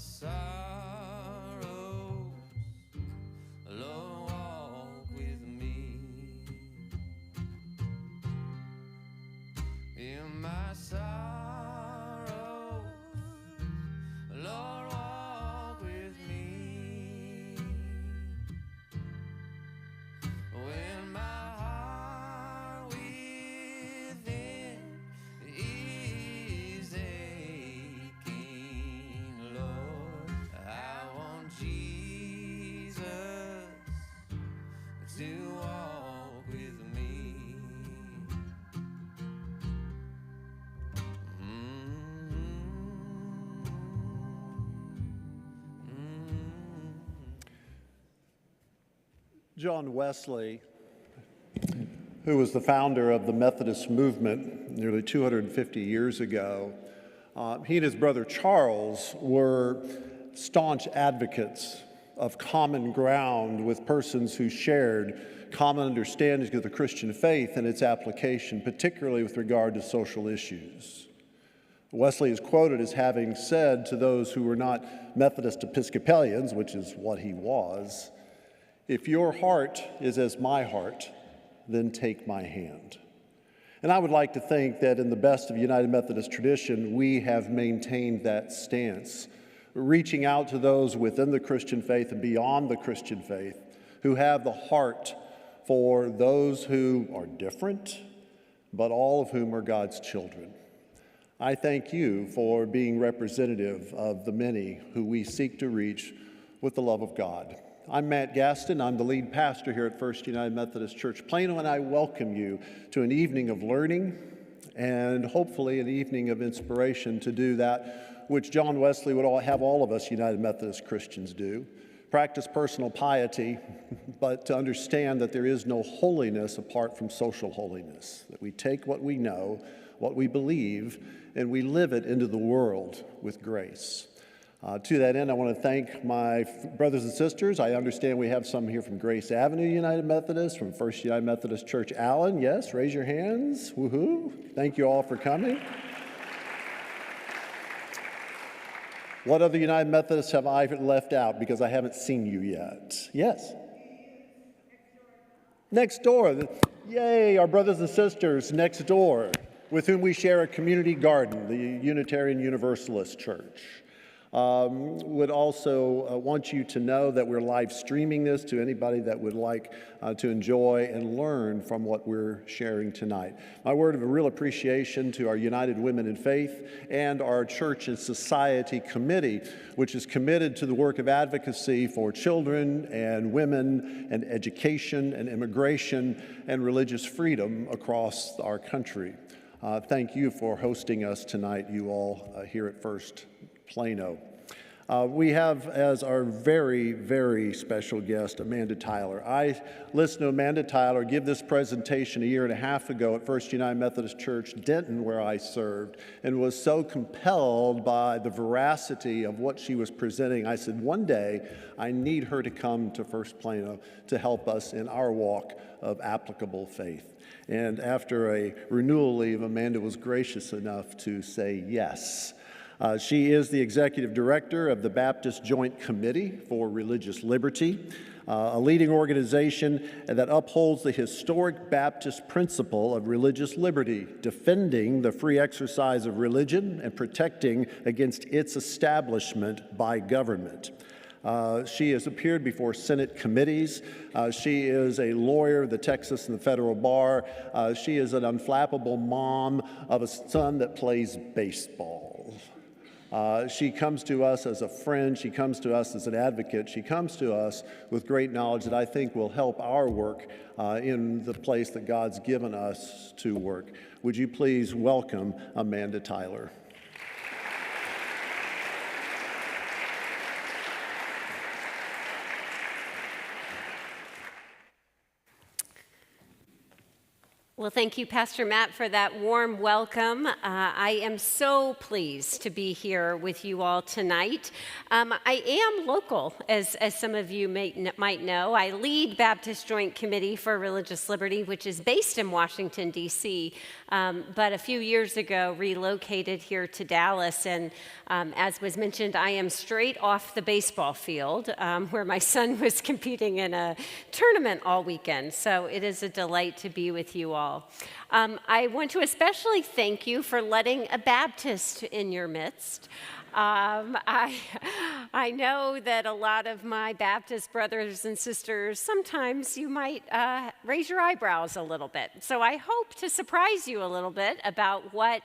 sorrows, Lord, walk with me. In my sorrows, Lord, walk with me. When my heart within is aching, Lord, I want Jesus to walk with me. John Wesley, who was the founder of the Methodist movement nearly 250 years ago, he and his brother Charles were staunch advocates of common ground with persons who shared common understandings of the Christian faith and its application, particularly with regard to social issues. Wesley is quoted as having said to those who were not Methodist Episcopalians, which is what he was, "If your heart is as my heart, then take my hand." And I would like to think that in the best of United Methodist tradition, we have maintained that stance, reaching out to those within the Christian faith and beyond the Christian faith who have the heart for those who are different, but all of whom are God's children. I thank you for being representative of the many who we seek to reach with the love of God. I'm Matt Gaston. I'm the lead pastor here at First United Methodist Church Plano, and I welcome you to an evening of learning and hopefully an evening of inspiration to do that which John Wesley would have all of us United Methodist Christians do: practice personal piety, but to understand that there is no holiness apart from social holiness, that we take what we know, what we believe, and we live it into the world with grace. To that end, I want to thank my brothers and sisters. I understand we have some here from Grace Avenue United Methodist, from First United Methodist Church Allen. Yes, raise your hands. Woohoo. Thank you all for coming. What other United Methodists have I left out because I haven't seen you yet? Yes? Next door. Yay, our brothers and sisters next door, with whom we share a community garden, the Unitarian Universalist Church. Would also want you to know that we're live streaming this to anybody that would like to enjoy and learn from what we're sharing tonight. My word of a real appreciation to our United Women in Faith and our Church and Society Committee, which is committed to the work of advocacy for children and women and education and immigration and religious freedom across our country. Thank you for hosting us tonight, you all here at First Plano. We have as our very, very special guest Amanda Tyler. I listened to Amanda Tyler give this presentation a year and a half ago at First United Methodist Church, Denton, where I served, and was so compelled by the veracity of what she was presenting. I said, one day I need her to come to First Plano to help us in our walk of applicable faith. And after a renewal leave, Amanda was gracious enough to say yes. She is the executive director of the Baptist Joint Committee for Religious Liberty, a leading organization that upholds the historic Baptist principle of religious liberty, defending the free exercise of religion and protecting against its establishment by government. She has appeared before Senate committees. She is a lawyer, the Texas and the federal bar. She is an unflappable mom of a son that plays baseball. She comes to us as a friend. She comes to us as an advocate. She comes to us with great knowledge that I think will help our work in the place that God's given us to work. Would you please welcome Amanda Tyler? Well, thank you, Pastor Matt, for that warm welcome. I am so pleased to be here with you all tonight. I am local, as some of you might know. I lead Baptist Joint Committee for Religious Liberty, which is based in Washington, D.C., but a few years ago relocated here to Dallas. And as was mentioned, I am straight off the baseball field where my son was competing in a tournament all weekend. So it is a delight to be with you all. I want to especially thank you for letting a Baptist in your midst. I know that a lot of my Baptist brothers and sisters, sometimes you might raise your eyebrows a little bit. So I hope to surprise you a little bit about what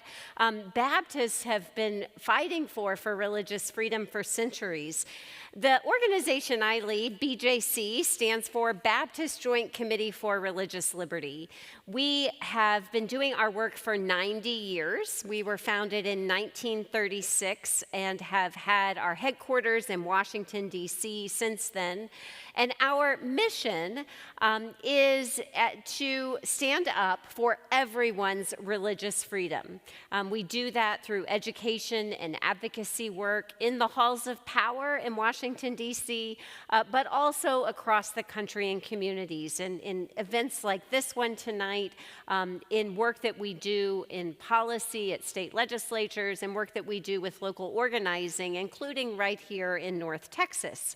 Baptists have been fighting for religious freedom for centuries. The organization I lead, BJC, stands for Baptist Joint Committee for Religious Liberty. We have been doing our work for 90 years. We were founded in 1936 and have had our headquarters in Washington, D.C. since then. And our mission is to stand up for everyone's religious freedom. We do that through education and advocacy work in the halls of power in Washington, D.C., but also across the country and communities. And in events like this one tonight, in work that we do in policy at state legislatures, and work that we do with local organizing, including right here in North Texas.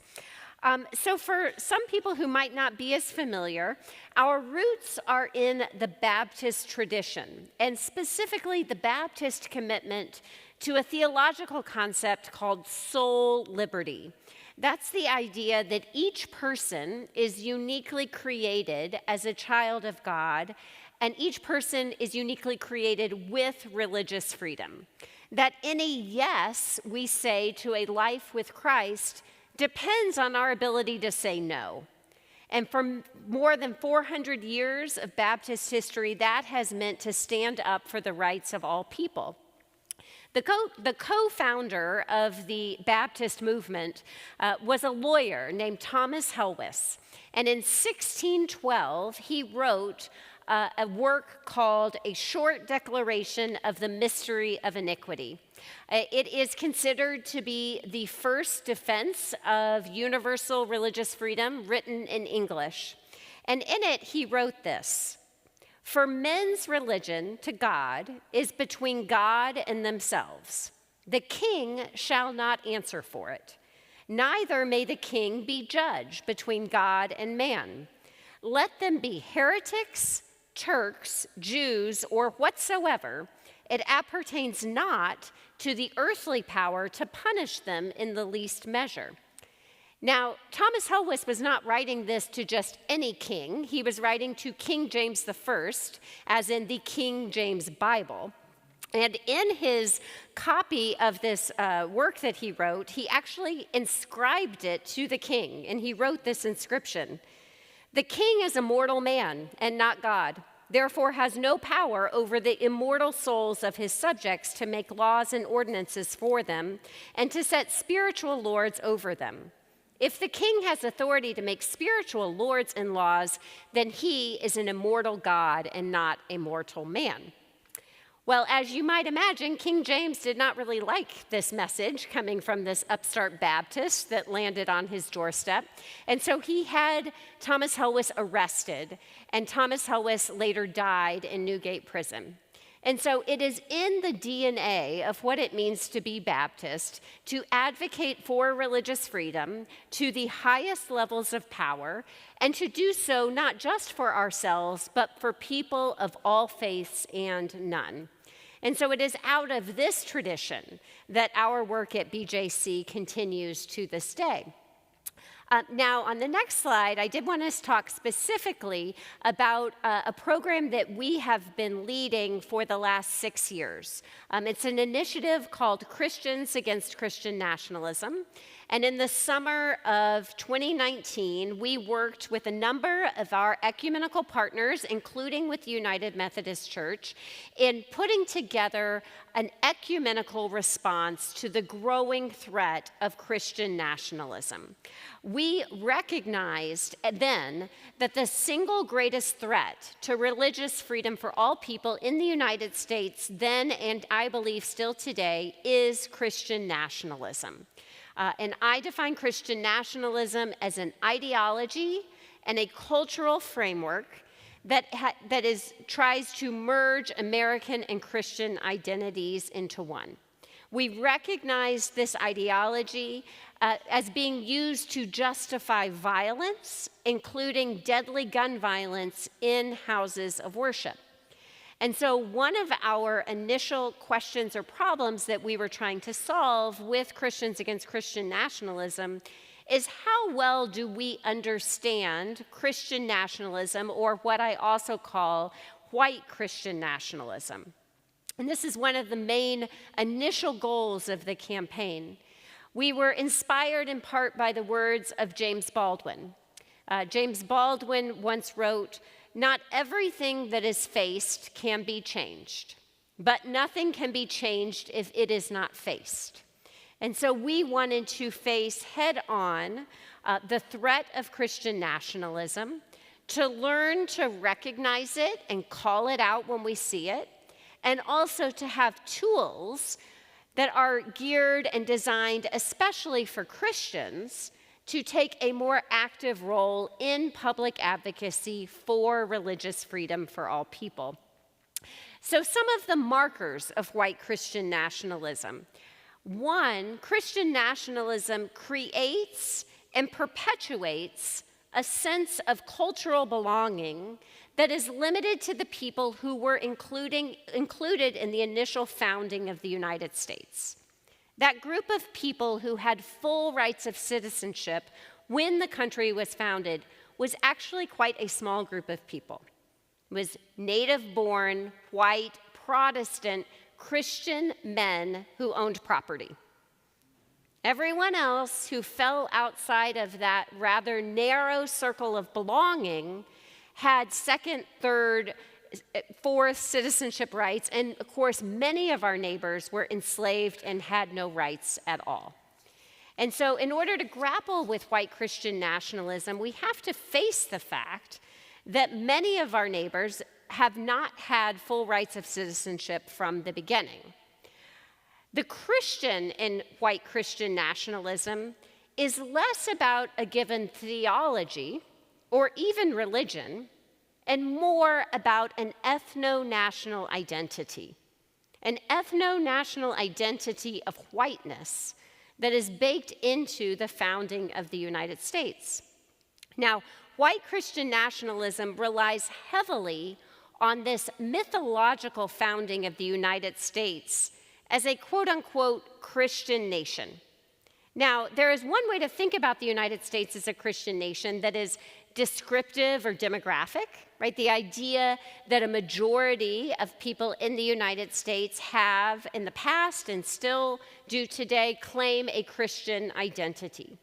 So for some people who might not be as familiar, our roots are in the Baptist tradition, and specifically the Baptist commitment to a theological concept called soul liberty. That's the idea that each person is uniquely created as a child of God, and each person is uniquely created with religious freedom. That any yes we say to a life with Christ depends on our ability to say no. And for more than 400 years of Baptist history, that has meant to stand up for the rights of all people. The co-founder of the Baptist movement was a lawyer named Thomas Helwys. And in 1612, he wrote a work called A Short Declaration of the Mystery of Iniquity. It is considered to be the first defense of universal religious freedom written in English. And in it, he wrote this: "For men's religion to God is between God and themselves. The king shall not answer for it. Neither may the king be judge between God and man. Let them be heretics, Turks, Jews, or whatsoever. It appertains not to the earthly power to punish them in the least measure." Now, Thomas Helwys was not writing this to just any king. He was writing to King James I, as in the King James Bible. And in his copy of this work that he wrote, he actually inscribed it to the king, and he wrote this inscription: "The king is a mortal man and not God, therefore has no power over the immortal souls of his subjects to make laws and ordinances for them and to set spiritual lords over them. If the king has authority to make spiritual lords and laws, then he is an immortal God and not a mortal man." Well, as you might imagine, King James did not really like this message coming from this upstart Baptist that landed on his doorstep. And so he had Thomas Helwys arrested, and Thomas Helwys later died in Newgate Prison. And so it is in the DNA of what it means to be Baptist to advocate for religious freedom to the highest levels of power, and to do so not just for ourselves, but for people of all faiths and none. And so it is out of this tradition that our work at BJC continues to this day. Now, on the next slide, I did want us to talk specifically about a program that we have been leading for the last 6 years. It's an initiative called Christians Against Christian Nationalism. And in the summer of 2019, we worked with a number of our ecumenical partners, including with the United Methodist Church, in putting together an ecumenical response to the growing threat of Christian nationalism. We recognized then that the single greatest threat to religious freedom for all people in the United States then, and I believe still today, is Christian nationalism. And I define Christian nationalism as an ideology and a cultural framework that tries to merge American and Christian identities into one. We recognize this ideology as being used to justify violence, including deadly gun violence in houses of worship. And so one of our initial questions or problems that we were trying to solve with Christians Against Christian Nationalism is how well do we understand Christian nationalism, or what I also call white Christian nationalism. And this is one of the main initial goals of the campaign. We were inspired in part by the words of James Baldwin. James Baldwin once wrote, "Not everything that is faced can be changed, but nothing can be changed if it is not faced." And so we wanted to face head on the threat of Christian nationalism, to learn to recognize it and call it out when we see it, and also to have tools that are geared and designed especially for Christians to take a more active role in public advocacy for religious freedom for all people. So some of the markers of white Christian nationalism. One, Christian nationalism creates and perpetuates a sense of cultural belonging that is limited to the people who were included in the initial founding of the United States. That group of people who had full rights of citizenship when the country was founded was actually quite a small group of people. It was native-born, white, Protestant, Christian men who owned property. Everyone else who fell outside of that rather narrow circle of belonging had second, third, fourth citizenship rights, and of course, many of our neighbors were enslaved and had no rights at all. And so in order to grapple with white Christian nationalism, we have to face the fact that many of our neighbors have not had full rights of citizenship from the beginning. The Christian in white Christian nationalism is less about a given theology or even religion, and more about an ethno-national identity. An ethno-national identity of whiteness that is baked into the founding of the United States. Now, white Christian nationalism relies heavily on this mythological founding of the United States as a quote-unquote Christian nation. Now, there is one way to think about the United States as a Christian nation that is descriptive or demographic, right? The idea that a majority of people in the United States have in the past and still do today claim a Christian identity.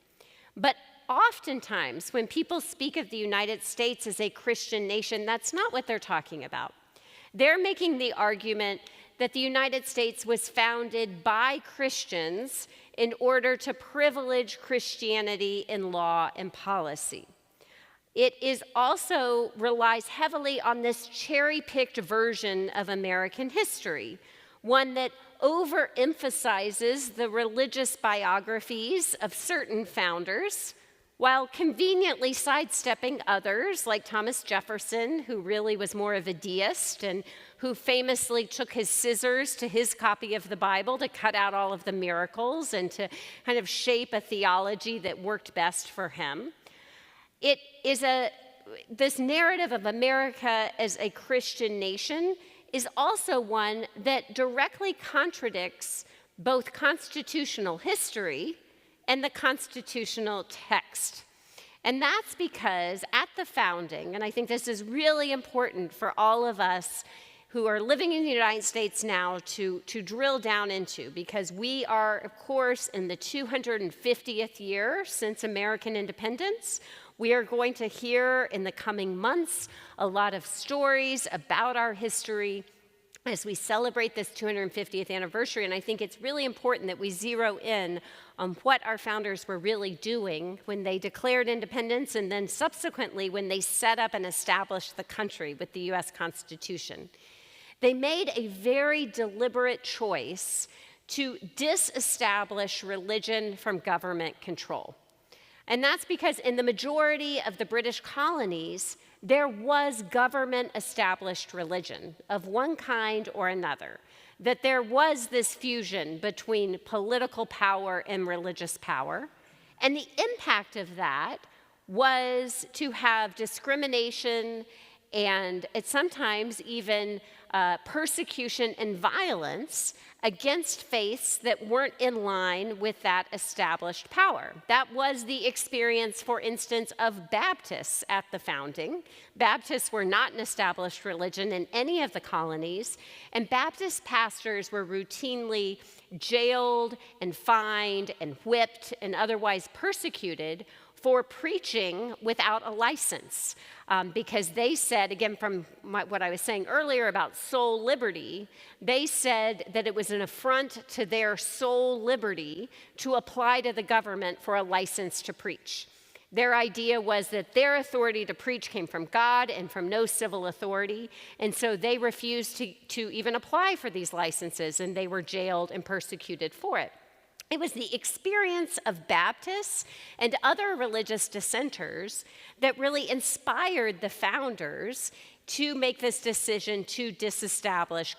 But oftentimes, when people speak of the United States as a Christian nation, that's not what they're talking about. They're making the argument that the United States was founded by Christians in order to privilege Christianity in law and policy. It also relies heavily on this cherry-picked version of American history, one that overemphasizes the religious biographies of certain founders, while conveniently sidestepping others, like Thomas Jefferson, who really was more of a deist and who famously took his scissors to his copy of the Bible to cut out all of the miracles and to kind of shape a theology that worked best for him. It is this narrative of America as a Christian nation is also one that directly contradicts both constitutional history and the constitutional text. And that's because at the founding, and I think this is really important for all of us who are living in the United States now to drill down into, because we are, of course, in the 250th year since American independence. We are going to hear in the coming months a lot of stories about our history as we celebrate this 250th anniversary, and I think it's really important that we zero in on what our founders were really doing when they declared independence and then subsequently when they set up and established the country with the US Constitution. They made a very deliberate choice to disestablish religion from government control. And that's because in the majority of the British colonies, there was government-established religion of one kind or another, that there was this fusion between political power and religious power. And the impact of that was to have discrimination and sometimes even persecution and violence against faiths that weren't in line with that established power. That was the experience, for instance, of Baptists at the founding. Baptists were not an established religion in any of the colonies, and Baptist pastors were routinely jailed and fined and whipped and otherwise persecuted for preaching without a license, because they said, again, from what I was saying earlier about soul liberty, they said that it was an affront to their soul liberty to apply to the government for a license to preach. Their idea was that their authority to preach came from God and from no civil authority, and so they refused to even apply for these licenses, and they were jailed and persecuted for it. It was the experience of Baptists and other religious dissenters that really inspired the founders to make this decision to disestablish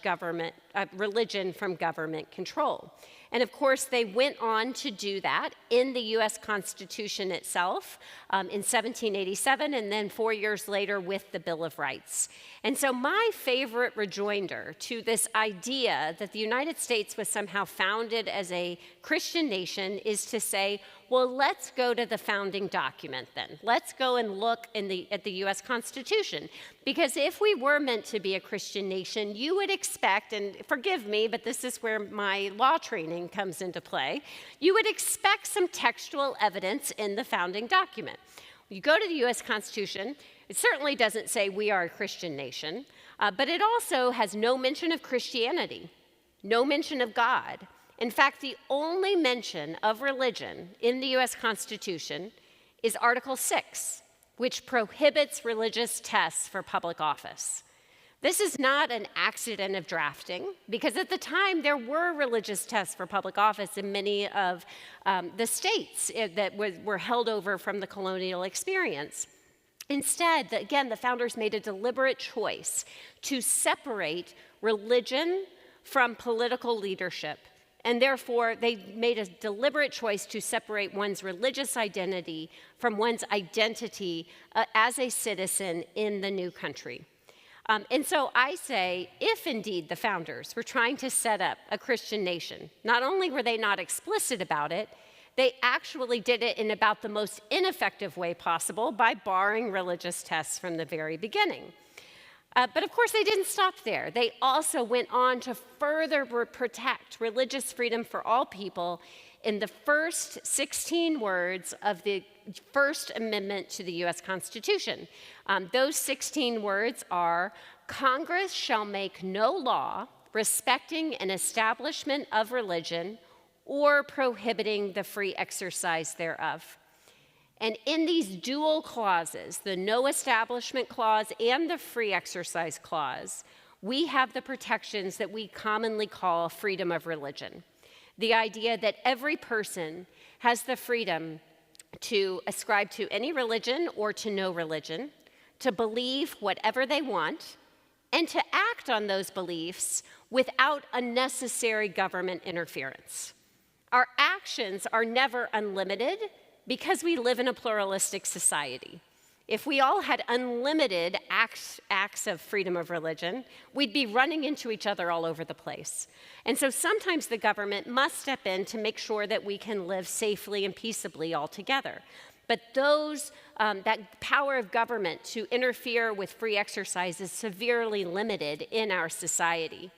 religion from government control. And of course, they went on to do that in the US Constitution itself in 1787, and then 4 years later with the Bill of Rights. And so my favorite rejoinder to this idea that the United States was somehow founded as a Christian nation is to say, well, let's go to the founding document then. Let's go and look at the US Constitution. Because if we were meant to be a Christian nation, you would expect, and forgive me, but this is where my law training comes into play, you would expect some textual evidence in the founding document. You go to the US Constitution, it certainly doesn't say we are a Christian nation, but it also has no mention of Christianity, no mention of God. In fact, the only mention of religion in the US Constitution is Article 6, which prohibits religious tests for public office. This is not an accident of drafting, because at the time there were religious tests for public office in many of the states that were held over from the colonial experience. Instead, again, the founders made a deliberate choice to separate religion from political leadership. And therefore, they made a deliberate choice to separate one's religious identity from one's identity as a citizen in the new country. And so I say, if indeed the founders were trying to set up a Christian nation, not only were they not explicit about it, they actually did it in about the most ineffective way possible by barring religious tests from the very beginning. But of course, they didn't stop there. They also went on to further protect religious freedom for all people in the first 16 words of the First Amendment to the US Constitution. Those 16 words are, "Congress shall make no law respecting an establishment of religion or prohibiting the free exercise thereof." And in these dual clauses, the no establishment clause and the free exercise clause, we have the protections that we commonly call freedom of religion. The idea that every person has the freedom to ascribe to any religion or to no religion, to believe whatever they want, and to act on those beliefs without unnecessary government interference. Our actions are never unlimited, because we live in a pluralistic society. If we all had unlimited acts of freedom of religion, we'd be running into each other all over the place. And so sometimes the government must step in to make sure that we can live safely and peaceably all together. But those that power of government to interfere with free exercise is severely limited in our society.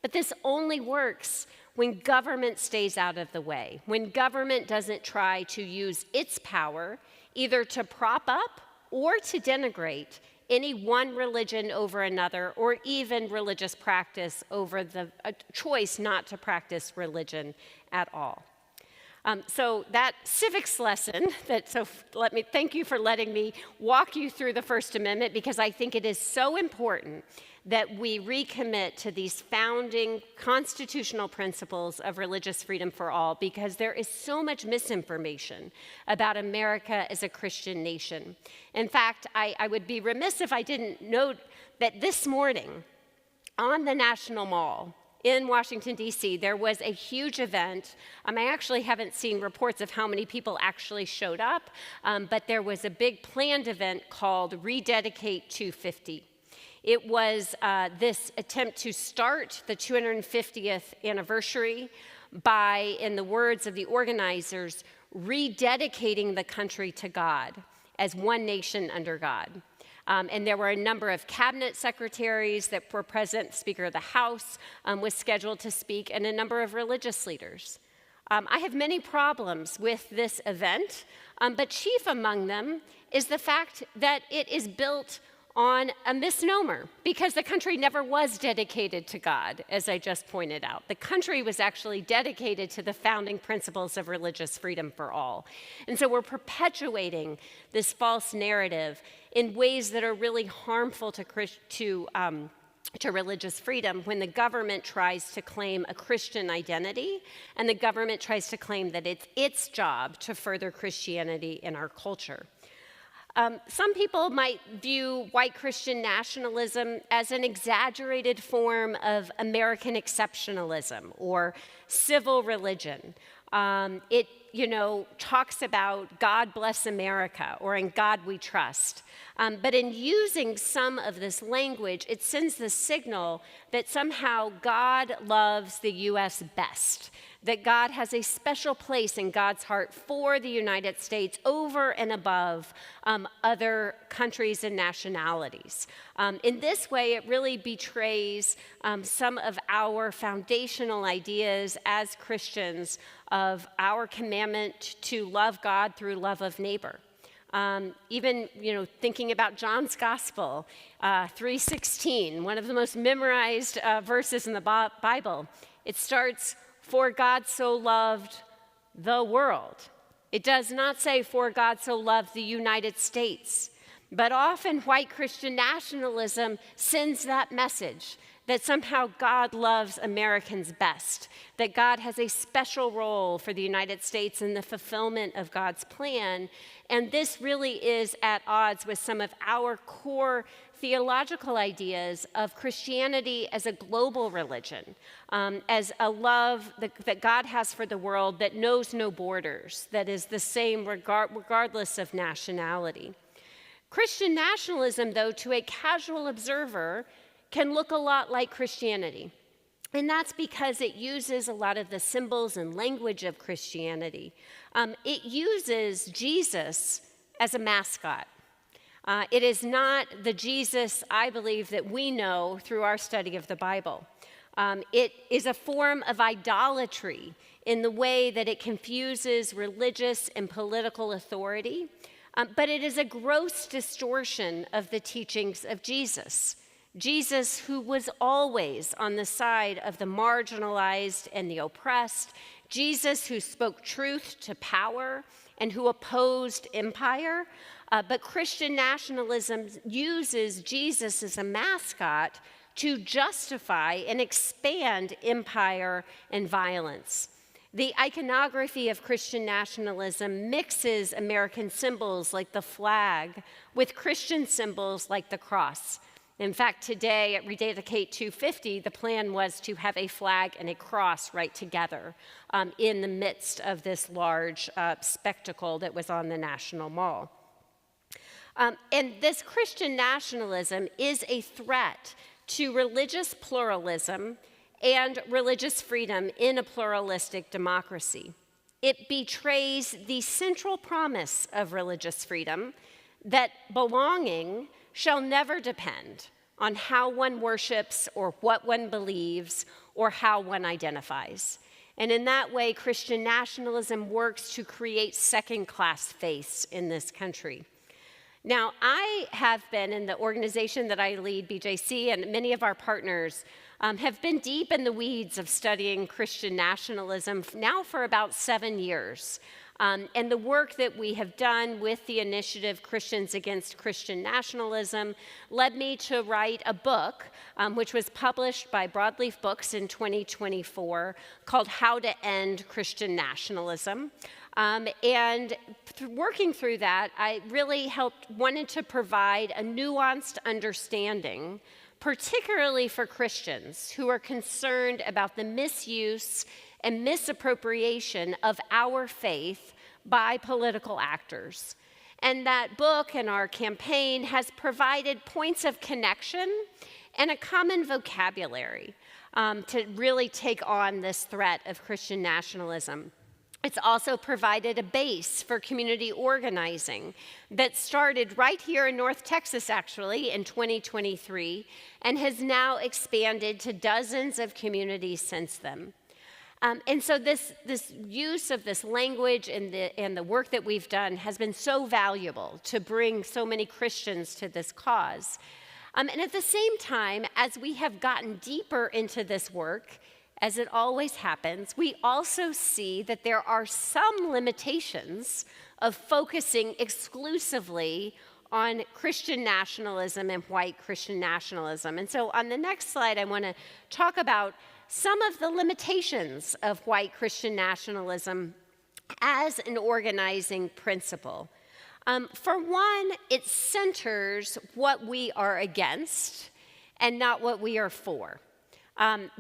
But this only works when government stays out of the way, when government doesn't try to use its power either to prop up or to denigrate any one religion over another, or even religious practice over the choice not to practice religion at all. So that civics lesson, thank you for letting me walk you through the First Amendment, because I think it is so important that we recommit to these founding constitutional principles of religious freedom for all, because there is so much misinformation about America as a Christian nation. In fact, I would be remiss if I didn't note that this morning on the National Mall in Washington, D.C., there was a huge event. I actually haven't seen reports of how many people actually showed up, but there was a big planned event called Rededicate 250. It was this attempt to start the 250th anniversary by, in the words of the organizers, rededicating the country to God as one nation under God. And there were a number of cabinet secretaries that were present. The Speaker of the House was scheduled to speak, and a number of religious leaders. I have many problems with this event, but chief among them is the fact that it is built on a misnomer, because the country never was dedicated to God, as I just pointed out. The country was actually dedicated to the founding principles of religious freedom for all. And so we're perpetuating this false narrative in ways that are really harmful to religious freedom when the government tries to claim a Christian identity, and the government tries to claim that it's its job to further Christianity in our culture. Some people might view white Christian nationalism as an exaggerated form of American exceptionalism or civil religion. It talks about God bless America or in God we trust. But in using some of this language, it sends the signal that somehow God loves the U.S. best, that God has a special place in God's heart for the United States over and above other countries and nationalities. In this way, it really betrays some of our foundational ideas as Christians of our commandment to love God through love of neighbor. Even thinking about John's Gospel, 3:16, one of the most memorized verses in the Bible. It starts, "For God so loved the world." It does not say, "For God so loved the United States." But often white Christian nationalism sends that message, that somehow God loves Americans best, that God has a special role for the United States in the fulfillment of God's plan. And this really is at odds with some of our core theological ideas of Christianity as a global religion, as a love that God has for the world that knows no borders, that is the same regardless of nationality. Christian nationalism, though, to a casual observer, can look a lot like Christianity. And that's because it uses a lot of the symbols and language of Christianity. It uses Jesus as a mascot. It is not the Jesus, I believe, that we know through our study of the Bible. It is a form of idolatry in the way that it confuses religious and political authority, but it is a gross distortion of the teachings of Jesus. Jesus, who was always on the side of the marginalized and the oppressed, Jesus who spoke truth to power and who opposed empire, but Christian nationalism uses Jesus as a mascot to justify and expand empire and violence. The iconography of Christian nationalism mixes American symbols like the flag with Christian symbols like the cross. In fact, today at Rededicate 250, the plan was to have a flag and a cross right together in the midst of this large spectacle that was on the National Mall. And this Christian nationalism is a threat to religious pluralism and religious freedom in a pluralistic democracy. It betrays the central promise of religious freedom, that belonging shall never depend on how one worships or what one believes or how one identifies. And in that way, Christian nationalism works to create second-class faiths in this country. Now, I have been in the organization that I lead, BJC, and many of our partners have been deep in the weeds of studying Christian nationalism now for about 7 years. And the work that we have done with the initiative Christians Against Christian Nationalism led me to write a book, which was published by Broadleaf Books in 2024, called How to End Christian Nationalism. And working through that, I really wanted to provide a nuanced understanding, particularly for Christians who are concerned about the misuse and misappropriation of our faith by political actors. And that book and our campaign has provided points of connection and a common vocabulary to really take on this threat of Christian nationalism. It's also provided a base for community organizing that started right here in North Texas, actually, in 2023, and has now expanded to dozens of communities since then. And so this use of this language and the work that we've done has been so valuable to bring so many Christians to this cause. And at the same time, as we have gotten deeper into this work, as it always happens, we also see that there are some limitations of focusing exclusively on Christian nationalism and white Christian nationalism. And so on the next slide, I want to talk about some of the limitations of white Christian nationalism as an organizing principle. For one, it centers what we are against and not what we are for.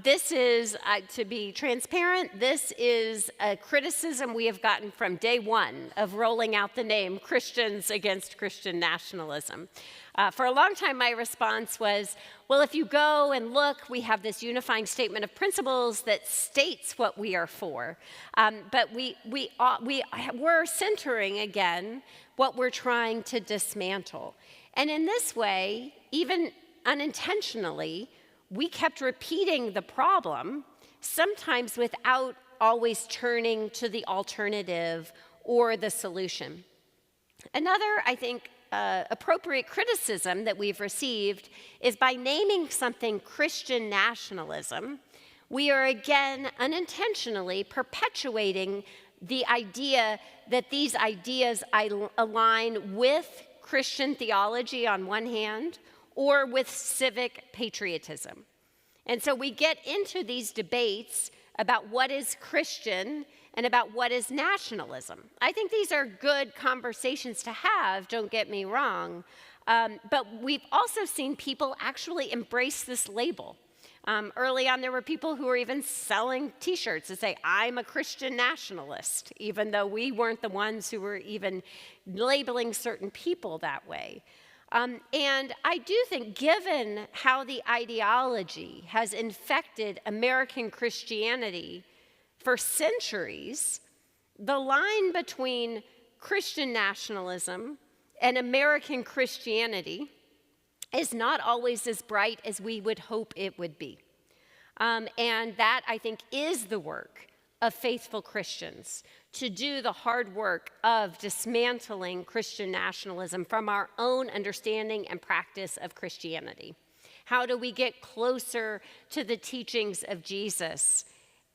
This is, to be transparent, this is a criticism we have gotten from day one of rolling out the name Christians Against Christian Nationalism. For a long time, my response was, well, if you go and look, we have this unifying statement of principles that states what we are for. But we're centering, again, what we're trying to dismantle. And in this way, even unintentionally, we kept repeating the problem, sometimes without always turning to the alternative or the solution. Another, I think, appropriate criticism that we've received is by naming something Christian nationalism, we are again unintentionally perpetuating the idea that these ideas align with Christian theology on one hand, or with civic patriotism. And so we get into these debates about what is Christian and about what is nationalism. I think these are good conversations to have, don't get me wrong, but we've also seen people actually embrace this label. Early on, there were people who were even selling T-shirts that say, I'm a Christian nationalist, even though we weren't the ones who were even labeling certain people that way. And I do think, given how the ideology has infected American Christianity for centuries, the line between Christian nationalism and American Christianity is not always as bright as we would hope it would be. And that, I think, is the work of faithful Christians, to do the hard work of dismantling Christian nationalism from our own understanding and practice of Christianity. How do we get closer to the teachings of Jesus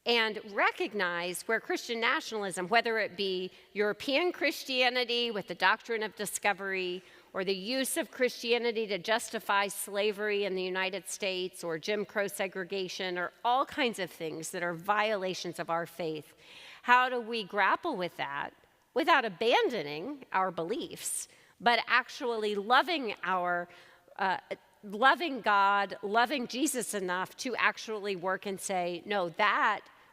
and recognize where Christian nationalism, whether it be European Christianity with the doctrine of discovery, or the use of Christianity to justify slavery in the United States, or Jim Crow segregation, or all kinds of things that are violations of our faith, how do we grapple with that without abandoning our beliefs, but actually loving God, loving Jesus enough to actually work and say, no,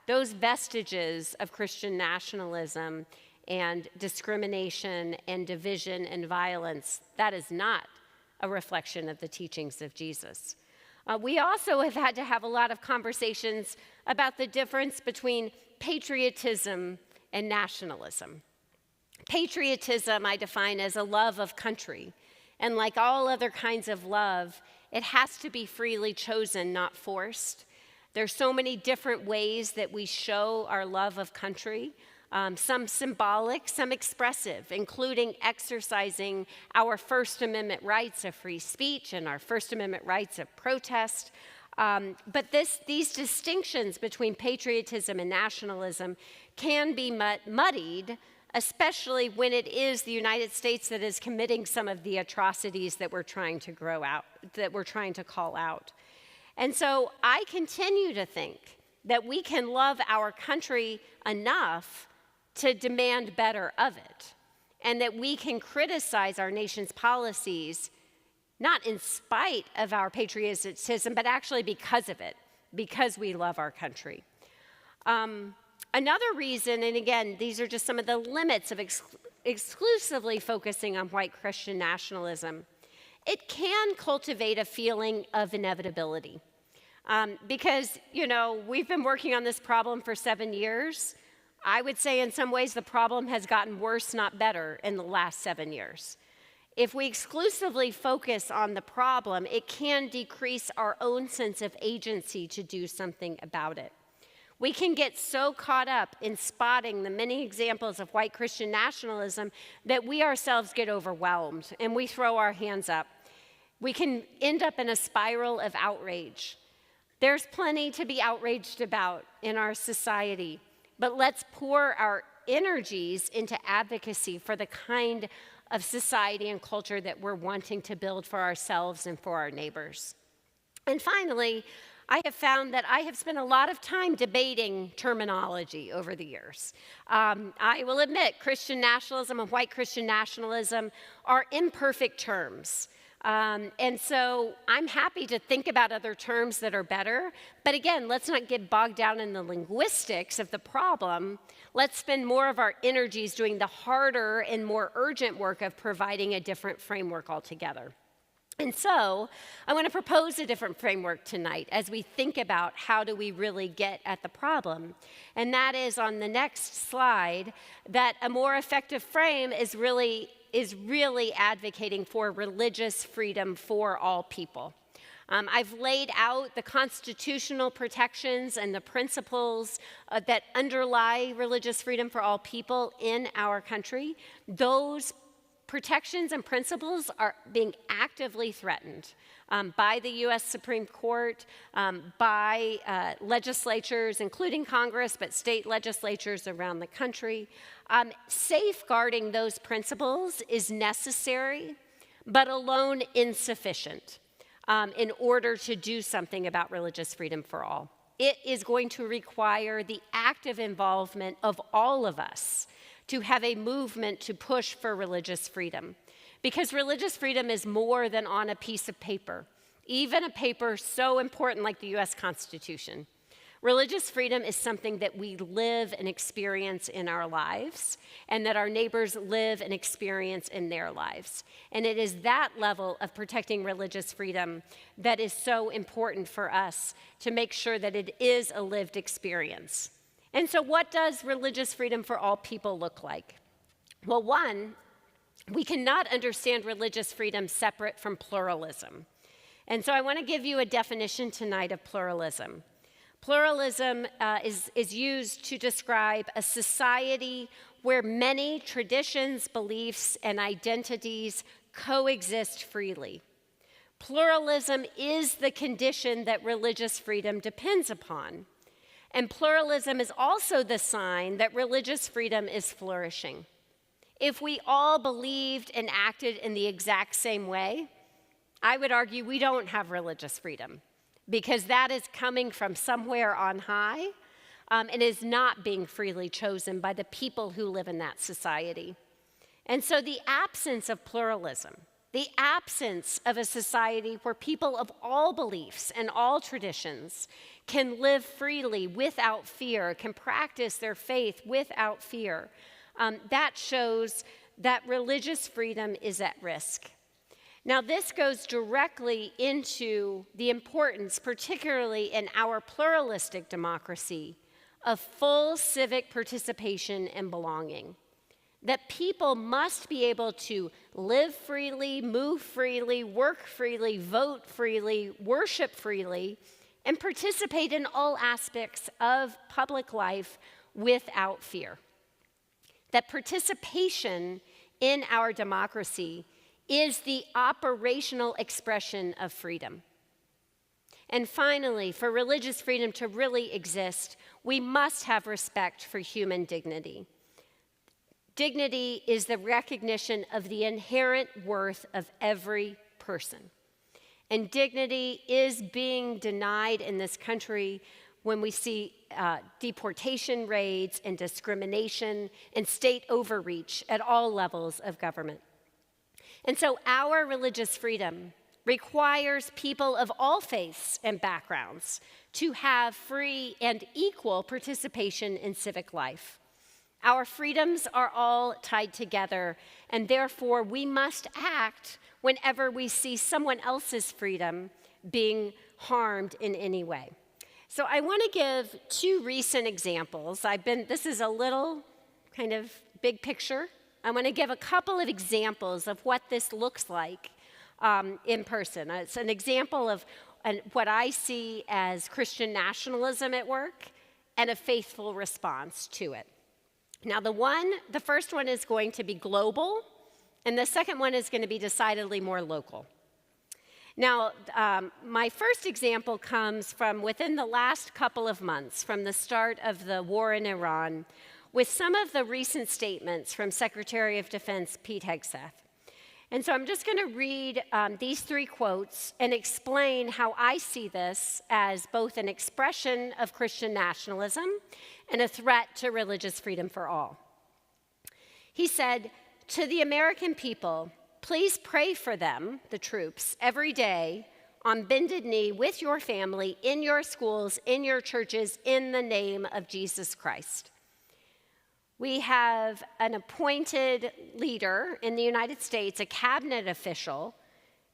those vestiges of Christian nationalism and discrimination and division and violence, that is not a reflection of the teachings of Jesus. We also have had to have a lot of conversations about the difference between patriotism and nationalism. Patriotism I define as a love of country. And like all other kinds of love, it has to be freely chosen, not forced. There's so many different ways that we show our love of country, some symbolic, some expressive, including exercising our First Amendment rights of free speech and our First Amendment rights of protest. But these distinctions between patriotism and nationalism can be muddied, especially when it is the United States that is committing some of the atrocities that we're trying to call out. And so I continue to think that we can love our country enough to demand better of it, and that we can criticize our nation's policies not in spite of our patriotism, but actually because of it, because we love our country. Another reason, and again, these are just some of the limits of exclusively focusing on white Christian nationalism, it can cultivate a feeling of inevitability. Because, we've been working on this problem for 7 years. I would say in some ways the problem has gotten worse, not better, in the last 7 years. If we exclusively focus on the problem, it can decrease our own sense of agency to do something about it. We can get so caught up in spotting the many examples of white Christian nationalism that we ourselves get overwhelmed and we throw our hands up. We can end up in a spiral of outrage. There's plenty to be outraged about in our society, but let's pour our energies into advocacy for the kind of society and culture that we're wanting to build for ourselves and for our neighbors. And finally, I have found that I have spent a lot of time debating terminology over the years. I will admit Christian nationalism and white Christian nationalism are imperfect terms. And so I'm happy to think about other terms that are better. But again, let's not get bogged down in the linguistics of the problem. Let's spend more of our energies doing the harder and more urgent work of providing a different framework altogether. And so I want to propose a different framework tonight as we think about how do we really get at the problem. And that is on the next slide, that a more effective frame is really advocating for religious freedom for all people. I've laid out the constitutional protections and the principles that underlie religious freedom for all people in our country. Those protections and principles are being actively threatened by the U.S. Supreme Court, by legislatures, including Congress, but state legislatures around the country. Safeguarding those principles is necessary, but alone insufficient in order to do something about religious freedom for all. It is going to require the active involvement of all of us to have a movement to push for religious freedom. Because religious freedom is more than on a piece of paper, even a paper so important like the U.S. Constitution. Religious freedom is something that we live and experience in our lives, and that our neighbors live and experience in their lives. And it is that level of protecting religious freedom that is so important for us to make sure that it is a lived experience. And so what does religious freedom for all people look like? Well, one, we cannot understand religious freedom separate from pluralism. And so I want to give you a definition tonight of pluralism. Pluralism is used to describe a society where many traditions, beliefs, and identities coexist freely. Pluralism is the condition that religious freedom depends upon. And pluralism is also the sign that religious freedom is flourishing. If we all believed and acted in the exact same way, I would argue we don't have religious freedom, because that is coming from somewhere on high and is not being freely chosen by the people who live in that society. And so the absence of pluralism, the absence of a society where people of all beliefs and all traditions can live freely without fear, can practice their faith without fear, that shows that religious freedom is at risk. Now, this goes directly into the importance, particularly in our pluralistic democracy, of full civic participation and belonging. that people must be able to live freely, move freely, work freely, vote freely, worship freely, and participate in all aspects of public life without fear. That participation in our democracy is the operational expression of freedom. And finally, for religious freedom to really exist, we must have respect for human dignity. Dignity is the recognition of the inherent worth of every person. And dignity is being denied in this country when we see deportation raids and discrimination and state overreach at all levels of government. And so our religious freedom requires people of all faiths and backgrounds to have free and equal participation in civic life. Our freedoms are all tied together, and therefore we must act whenever we see someone else's freedom being harmed in any way. So I want to give two recent examples. This is a little kind of big picture. I want to give a couple of examples of what this looks like in person. It's an example of what I see as Christian nationalism at work and a faithful response to it. Now, the first one is going to be global, and the second one is going to be decidedly more local. Now, my first example comes from within the last couple of months, from the start of the war in Iran, with some of the recent statements from Secretary of Defense Pete Hegseth. And so I'm just going to read these three quotes and explain how I see this as both an expression of Christian nationalism and a threat to religious freedom for all. He said, "To the American people, please pray for them, the troops, every day on bended knee with your family, in your schools, in your churches, in the name of Jesus Christ." We have an appointed leader in the United States, a cabinet official,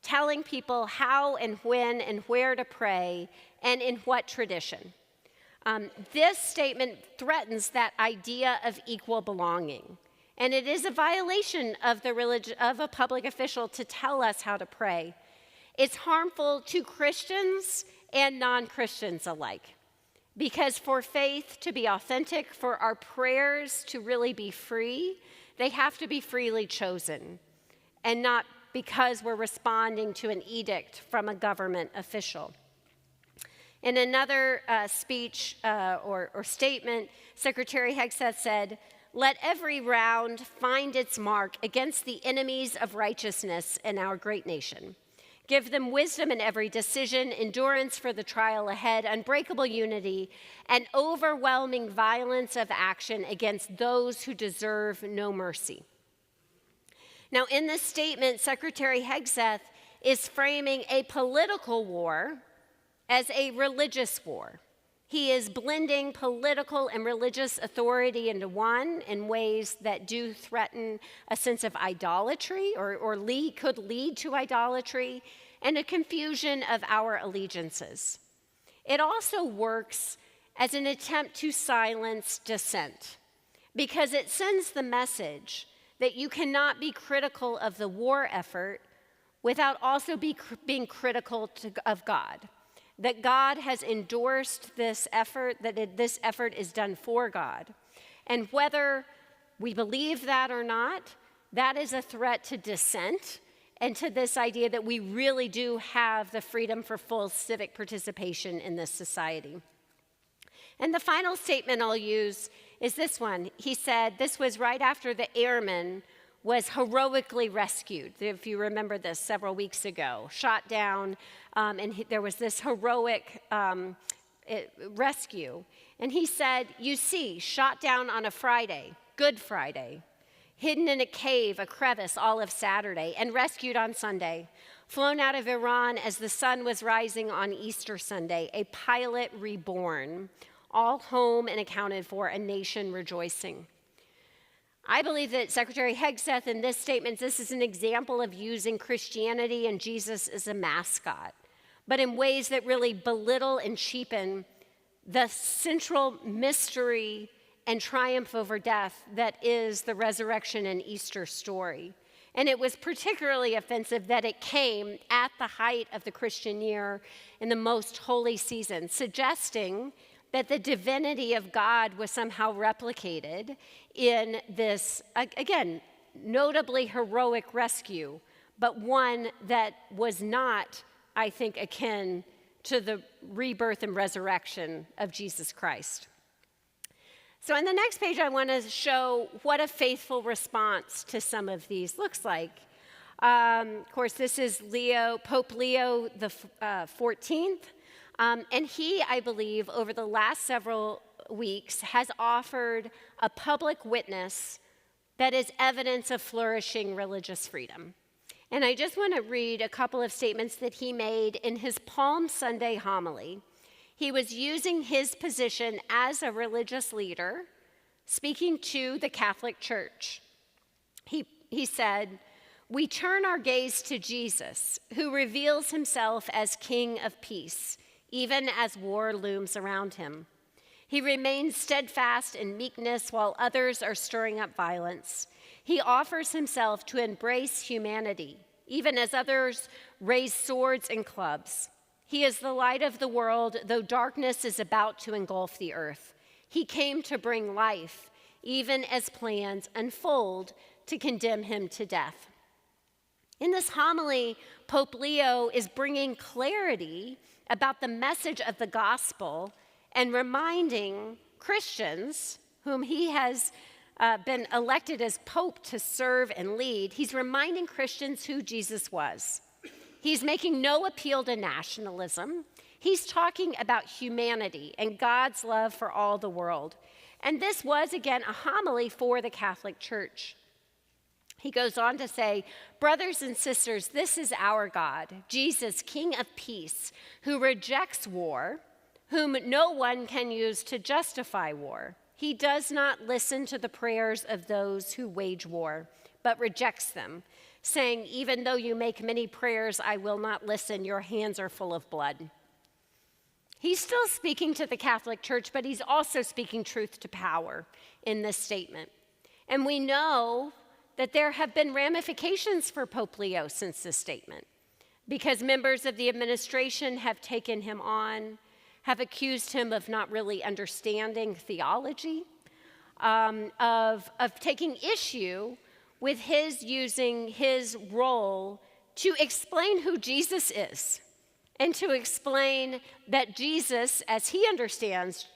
telling people how and when and where to pray and in what tradition. This statement threatens that idea of equal belonging. And it is a violation of the religion of a public official to tell us how to pray. It's harmful to Christians and non-Christians alike. Because for faith to be authentic, for our prayers to really be free, they have to be freely chosen, and not because we're responding to an edict from a government official. In another speech or statement, Secretary Hegseth said, "Let every round find its mark against the enemies of righteousness in our great nation. Give them wisdom in every decision, endurance for the trial ahead, unbreakable unity, and overwhelming violence of action against those who deserve no mercy." Now, in this statement, Secretary Hegseth is framing a political war as a religious war. He is blending political and religious authority into one in ways that do threaten a sense of idolatry or could lead to idolatry and a confusion of our allegiances. It also works as an attempt to silence dissent because it sends the message that you cannot be critical of the war effort without also being critical of God. That God has endorsed this effort, that this effort is done for God. And whether we believe that or not, that is a threat to dissent and to this idea that we really do have the freedom for full civic participation in this society. And the final statement I'll use is this one. He said, this was right after the airman was heroically rescued, if you remember this, several weeks ago, shot down, and there was this heroic rescue. And he said, "You see, shot down on a Friday, Good Friday, hidden in a cave, a crevice all of Saturday, and rescued on Sunday, flown out of Iran as the sun was rising on Easter Sunday, a pilot reborn, all home and accounted for, a nation rejoicing." I believe that Secretary Hegseth in this statement, this is an example of using Christianity and Jesus as a mascot, but in ways that really belittle and cheapen the central mystery and triumph over death that is the resurrection and Easter story. And it was particularly offensive that it came at the height of the Christian year in the most holy season, suggesting that the divinity of God was somehow replicated in this, again, notably heroic rescue, but one that was not, I think, akin to the rebirth and resurrection of Jesus Christ. So on the next page, I want to show what a faithful response to some of these looks like. Of course, this is Pope Leo the 14th, and he, I believe, over the last several weeks, has offered a public witness that is evidence of flourishing religious freedom. And I just want to read a couple of statements that he made in his Palm Sunday homily. He was using his position as a religious leader, speaking to the Catholic Church. He said, "We turn our gaze to Jesus, who reveals himself as King of Peace, even as war looms around him. He remains steadfast in meekness while others are stirring up violence. He offers himself to embrace humanity, even as others raise swords and clubs. He is the light of the world, though darkness is about to engulf the earth. He came to bring life, even as plans unfold to condemn him to death." In this homily, Pope Leo is bringing clarity about the message of the gospel and reminding Christians, whom he has been elected as Pope to serve and lead, he's reminding Christians who Jesus was. He's making no appeal to nationalism. He's talking about humanity and God's love for all the world. And this was, again, a homily for the Catholic Church. He goes on to say, "Brothers and sisters, this is our God, Jesus, King of Peace, who rejects war, whom no one can use to justify war. He does not listen to the prayers of those who wage war, but rejects them, saying, 'Even though you make many prayers, I will not listen. Your hands are full of blood.'" He's still speaking to the Catholic Church, but he's also speaking truth to power in this statement. And we know that there have been ramifications for Pope Leo since this statement, because members of the administration have taken him on, have accused him of not really understanding theology, of taking issue with his using his role to explain who Jesus is and to explain that Jesus, as he understands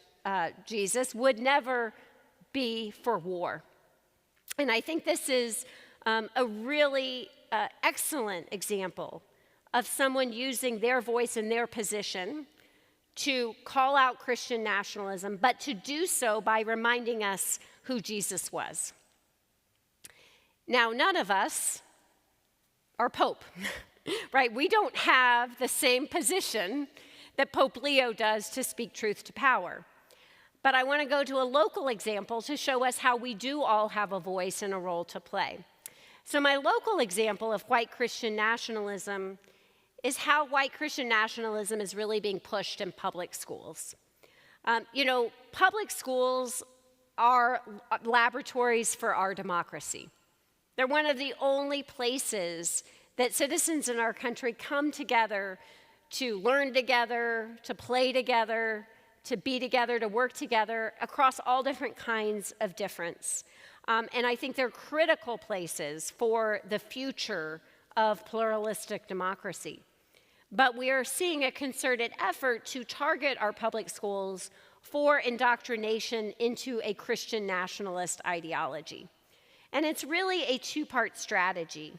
Jesus, would never be for war. And I think this is a really excellent example of someone using their voice and their position to call out Christian nationalism, but to do so by reminding us who Jesus was. Now, none of us are Pope, right? We don't have the same position that Pope Leo does to speak truth to power. But I want to go to a local example to show us how we do all have a voice and a role to play. So my local example of white Christian nationalism is how white Christian nationalism is really being pushed in public schools. Public schools are laboratories for our democracy. They're one of the only places that citizens in our country come together to learn together, to play together, to be together, to work together across all different kinds of difference. And I think they're critical places for the future of pluralistic democracy. But we are seeing a concerted effort to target our public schools for indoctrination into a Christian nationalist ideology. And it's really a two-part strategy.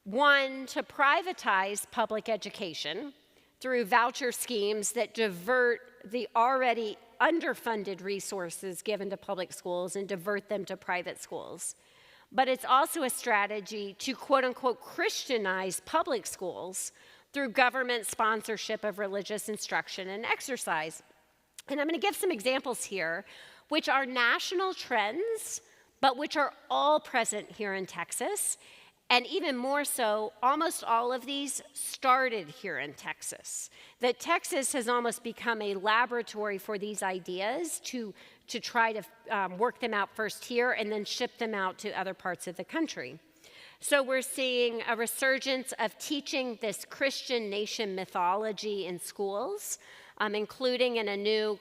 One, to privatize public education through voucher schemes that divert the already underfunded resources given to public schools and divert them to private schools. But it's also a strategy to quote-unquote Christianize public schools through government sponsorship of religious instruction and exercise. And I'm going to give some examples here, which are national trends, but which are all present here in Texas, And even more so, almost all of these started here in Texas. That Texas has almost become a laboratory for these ideas to try to work them out first here and then ship them out to other parts of the country. So we're seeing a resurgence of teaching this Christian nation mythology in schools, including in a new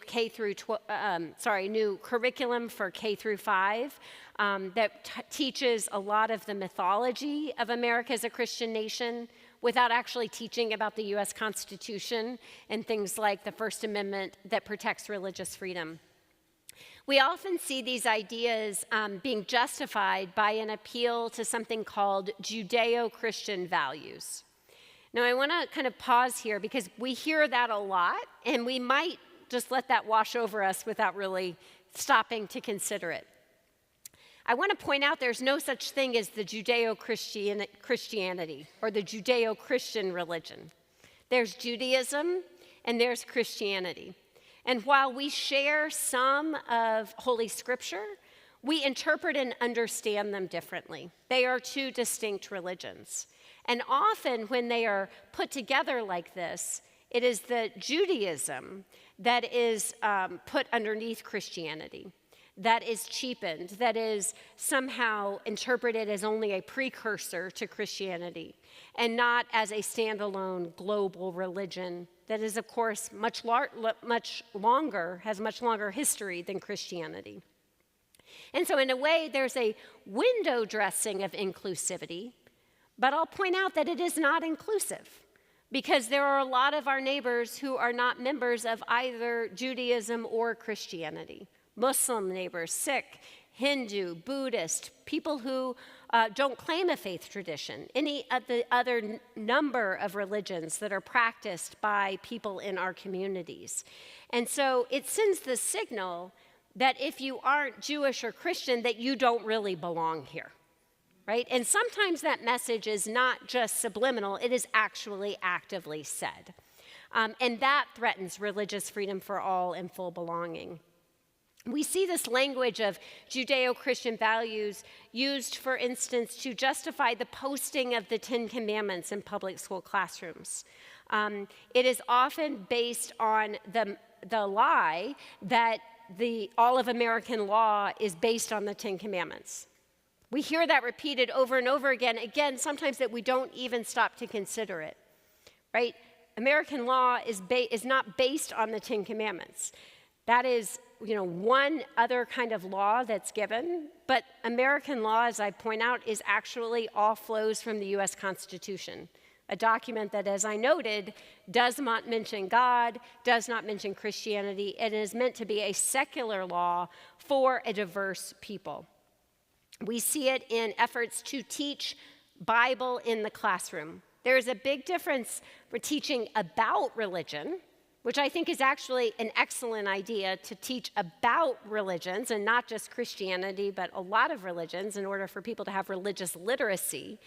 new curriculum for K through 5 that teaches a lot of the mythology of America as a Christian nation without actually teaching about the U.S. Constitution and things like the First Amendment that protects religious freedom. We often see these ideas being justified by an appeal to something called Judeo-Christian values. Now, I want to kind of pause here because we hear that a lot, and we might just let that wash over us without really stopping to consider it. I want to point out there's no such thing as the Judeo-Christianity or the Judeo-Christian religion. There's Judaism and there's Christianity. And while we share some of Holy Scripture, we interpret and understand them differently. They are two distinct religions. And often when they are put together like this, it is the Judaism that is put underneath Christianity, that is cheapened, that is somehow interpreted as only a precursor to Christianity, and not as a standalone global religion that is, of course, has much longer history than Christianity. And so in a way, there's a window dressing of inclusivity, but I'll point out that it is not inclusive because there are a lot of our neighbors who are not members of either Judaism or Christianity. Muslim neighbors, Sikh, Hindu, Buddhist, people who don't claim a faith tradition, any of the other number of religions that are practiced by people in our communities. And so it sends the signal that if you aren't Jewish or Christian, that you don't really belong here, right? And sometimes that message is not just subliminal, it is actually actively said. And that threatens religious freedom for all and full belonging. We see this language of Judeo-Christian values used, for instance, to justify the posting of the Ten Commandments in public school classrooms. It is often based on the lie that all of American law is based on the Ten Commandments. We hear that repeated over and over again, sometimes that we don't even stop to consider it, right? American law is not based on the Ten Commandments. That is, one other kind of law that's given, but American law, as I point out, is actually all flows from the U.S. Constitution, a document that, as I noted, does not mention God, does not mention Christianity. It is meant to be a secular law for a diverse people. We see it in efforts to teach Bible in the classroom. There is a big difference for teaching about religion, which I think is actually an excellent idea, to teach about religions and not just Christianity, but a lot of religions in order for people to have religious literacy.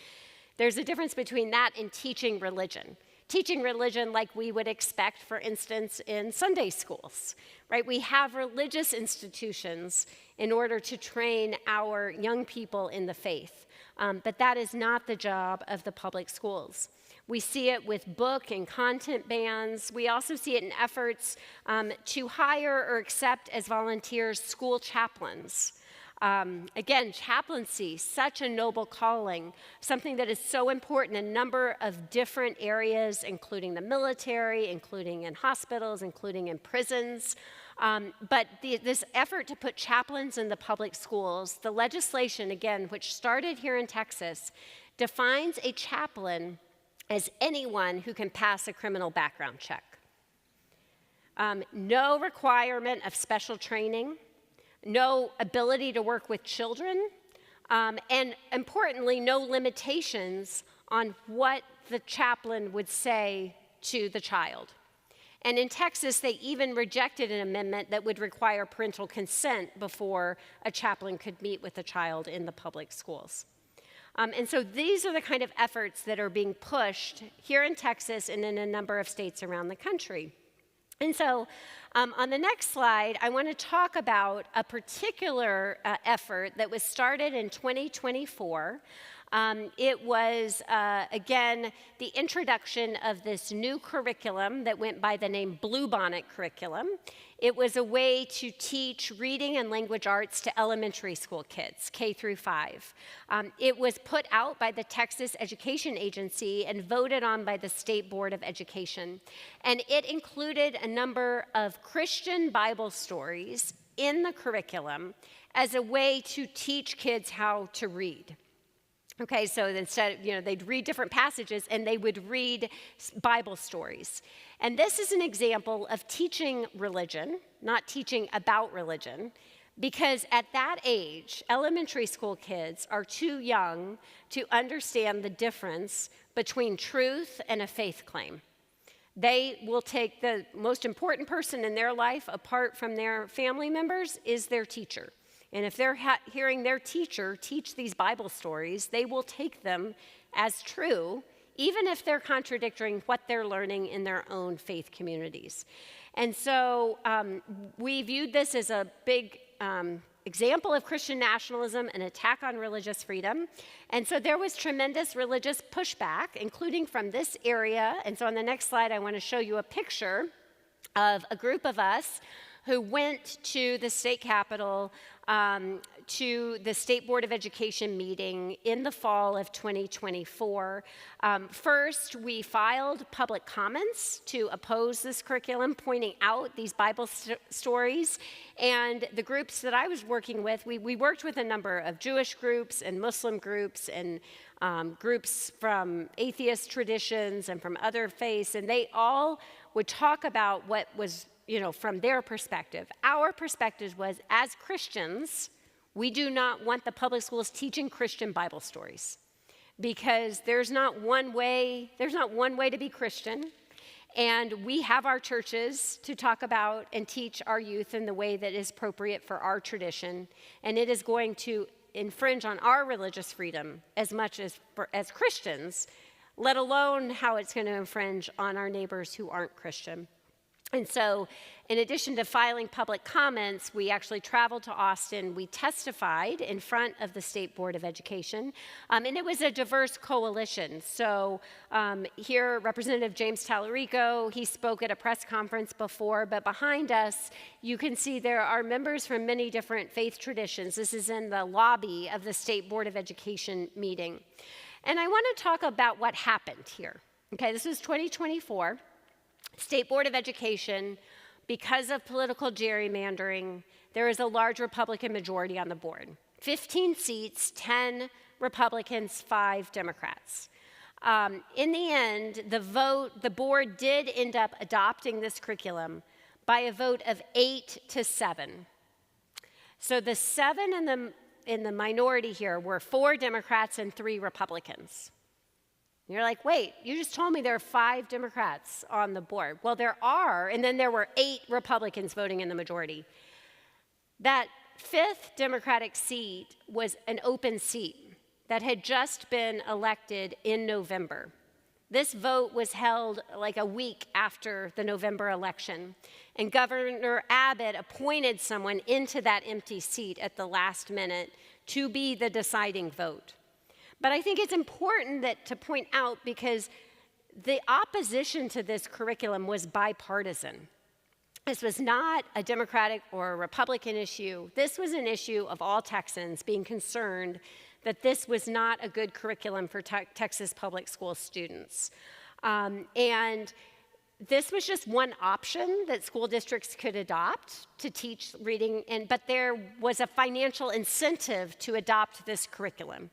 There's a difference between that and teaching religion. Teaching religion like we would expect, for instance, in Sunday schools, right? We have religious institutions in order to train our young people in the faith, but that is not the job of the public schools. We see it with book and content bans. We also see it in efforts to hire or accept as volunteers school chaplains. Again, chaplaincy, such a noble calling, something that is so important in a number of different areas, including the military, including in hospitals, including in prisons. But this effort to put chaplains in the public schools, the legislation, again, which started here in Texas, defines a chaplain as anyone who can pass a criminal background check. No requirement of special training, no ability to work with children, and importantly, no limitations on what the chaplain would say to the child. And in Texas, they even rejected an amendment that would require parental consent before a chaplain could meet with a child in the public schools. And so these are the kind of efforts that are being pushed here in Texas and in a number of states around the country. And so on the next slide, I want to talk about a particular effort that was started in 2024 It was, again, the introduction of this new curriculum that went by the name Bluebonnet curriculum. It was a way to teach reading and language arts to elementary school kids, K through 5. It was put out by the Texas Education Agency and voted on by the State Board of Education. And it included a number of Christian Bible stories in the curriculum as a way to teach kids how to read. Okay, so instead, they'd read different passages and they would read Bible stories. And this is an example of teaching religion, not teaching about religion, because at that age, elementary school kids are too young to understand the difference between truth and a faith claim. They will take the most important person in their life, apart from their family members, is their teacher. And if they're hearing their teacher teach these Bible stories, they will take them as true, even if they're contradicting what they're learning in their own faith communities. And so we viewed this as a big example of Christian nationalism, an attack on religious freedom. And so there was tremendous religious pushback, including from this area. And so on the next slide, I want to show you a picture of a group of us who went to the state capitol to the State Board of Education meeting in the fall of 2024. First, we filed public comments to oppose this curriculum, pointing out these Bible stories. And the groups that I was working with, we worked with a number of Jewish groups and Muslim groups and groups from atheist traditions and from other faiths, and they all would talk about what was from their perspective. Our perspective was, as Christians, we do not want the public schools teaching Christian Bible stories, because there's not one way to be Christian, and we have our churches to talk about and teach our youth in the way that is appropriate for our tradition, and it is going to infringe on our religious freedom as much as Christians, let alone how it's going to infringe on our neighbors who aren't Christian. And so, in addition to filing public comments, we actually traveled to Austin. We testified in front of the State Board of Education, and it was a diverse coalition. So here, Representative James Tallarico, he spoke at a press conference before, but behind us, you can see there are members from many different faith traditions. This is in the lobby of the State Board of Education meeting. And I want to talk about what happened here. Okay, this was 2024. State Board of Education, because of political gerrymandering, there is a large Republican majority on the board. 15 seats, 10 Republicans, 5 Democrats. In the end, the board did end up adopting this curriculum by a vote of 8-7. So the 7 in the minority here were 4 Democrats and 3 Republicans. You're like, wait, you just told me there are 5 Democrats on the board. Well, there are, and then there were 8 Republicans voting in the majority. That 5th Democratic seat was an open seat that had just been elected in November. This vote was held like a week after the November election, and Governor Abbott appointed someone into that empty seat at the last minute to be the deciding vote. But I think it's important to point out, because the opposition to this curriculum was bipartisan. This was not a Democratic or a Republican issue. This was an issue of all Texans being concerned that this was not a good curriculum for Texas public school students. And this was just one option that school districts could adopt to teach reading, but there was a financial incentive to adopt this curriculum.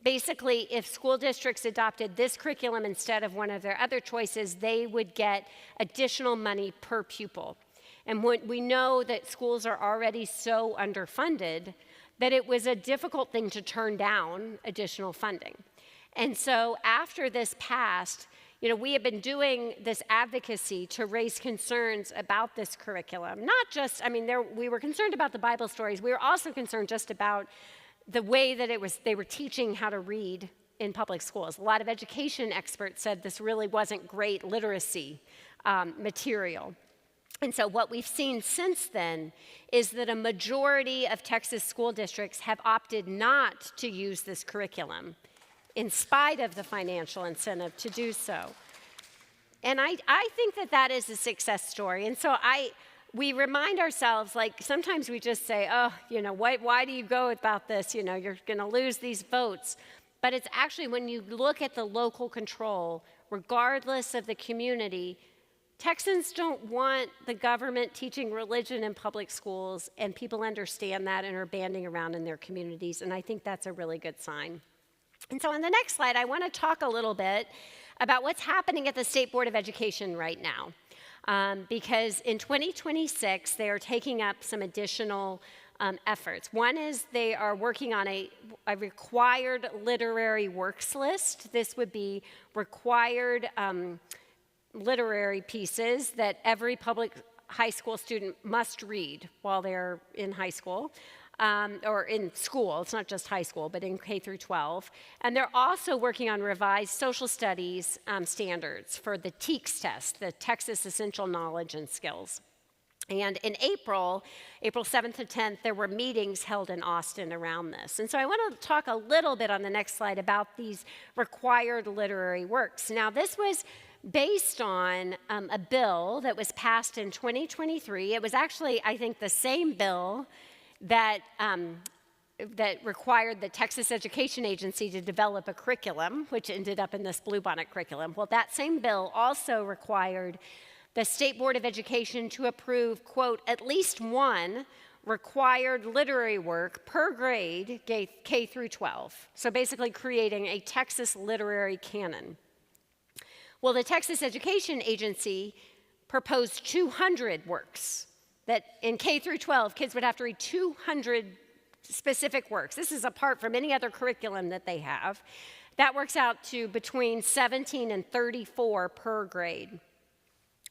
Basically, if school districts adopted this curriculum instead of one of their other choices, they would get additional money per pupil. And we know that schools are already so underfunded that it was a difficult thing to turn down additional funding. And so after this passed, we have been doing this advocacy to raise concerns about this curriculum. Not just, we were concerned about the Bible stories. We were also concerned just about the way that they were teaching how to read in public schools. A lot of education experts said this really wasn't great literacy material. And so what we've seen since then is that a majority of Texas school districts have opted not to use this curriculum in spite of the financial incentive to do so. And I think that that is a success story. And so we remind ourselves, like sometimes we just say, oh, why do you go about this? You're going to lose these votes. But it's actually when you look at the local control, regardless of the community, Texans don't want the government teaching religion in public schools, and people understand that and are banding around in their communities, and I think that's a really good sign. And so on the next slide, I want to talk a little bit about what's happening at the State Board of Education right now. Because in 2026, they are taking up some additional efforts. One is they are working on a required literary works list. This would be required literary pieces that every public high school student must read while they're in high school. Or in school, it's not just high school, but in K through 12. And they're also working on revised social studies standards for the TEKS test, the Texas Essential Knowledge and Skills. And in April 7th to 10th, there were meetings held in Austin around this. And so I want to talk a little bit on the next slide about these required literary works. Now, this was based on a bill that was passed in 2023. It was actually, I think, the same bill that required the Texas Education Agency to develop a curriculum, which ended up in this Bluebonnet curriculum. Well, that same bill also required the State Board of Education to approve, quote, at least one required literary work per grade, K through 12. So basically creating a Texas literary canon. Well, the Texas Education Agency proposed 200 works that in K through 12, kids would have to read 200 specific works. This is apart from any other curriculum that they have. That works out to between 17 and 34 per grade.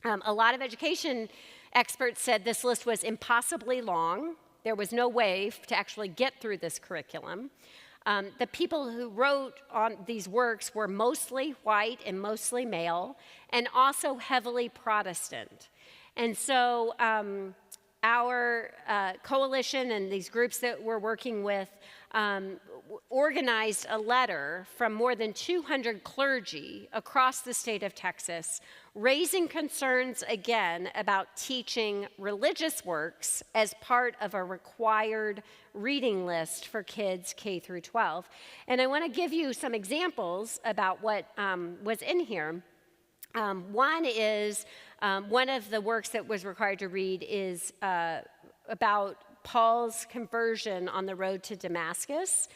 A lot of education experts said this list was impossibly long. There was no way to actually get through this curriculum. The people who wrote on these works were mostly white and mostly male, and also heavily Protestant. And so our coalition and these groups that we're working with organized a letter from more than 200 clergy across the state of Texas, raising concerns again about teaching religious works as part of a required reading list for kids K through 12. And I want to give you some examples about what was in here. One is one of the works that was required to read is about Paul's conversion on the road to Damascus.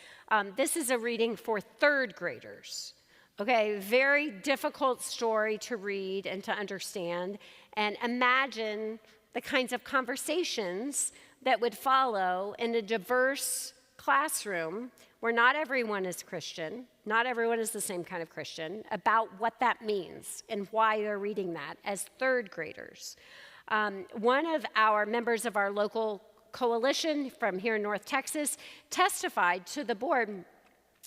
This is a reading for third graders. Okay, very difficult story to read and to understand. And imagine the kinds of conversations that would follow in a diverse classroom where not everyone is Christian, not everyone is the same kind of Christian, about what that means and why they're reading that as third graders. One of our members of our local coalition from here in North Texas testified to the board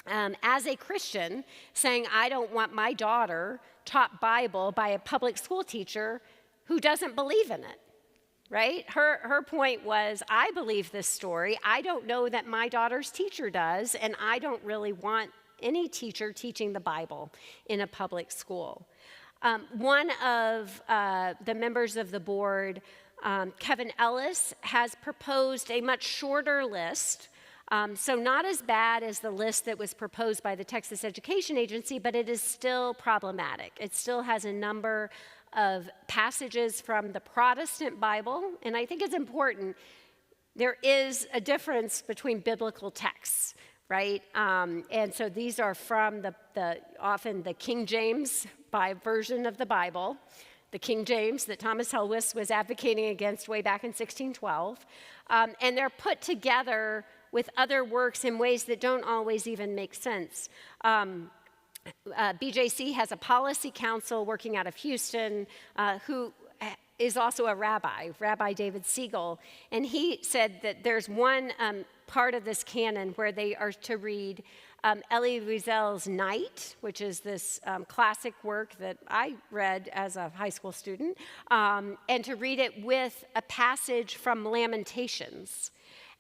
as a Christian, saying, I don't want my daughter taught Bible by a public school teacher who doesn't believe in it, right? Her point was, I believe this story. I don't know that my daughter's teacher does, and I don't really want any teacher teaching the Bible in a public school. One of the members of the board, Kevin Ellis, has proposed a much shorter list. So not as bad as the list that was proposed by the Texas Education Agency, but it is still problematic. It still has a number of passages from the Protestant Bible, and I think it's important. There is a difference between biblical texts, right? And so these are from often the King James version of the Bible, the King James that Thomas Helwys was advocating against way back in 1612, and they're put together with other works in ways that don't always even make sense. BJC has a policy council working out of Houston who is also a rabbi, Rabbi David Siegel, and he said that there's one part of this canon where they are to read Elie Wiesel's Night, which is this classic work that I read as a high school student, and to read it with a passage from Lamentations.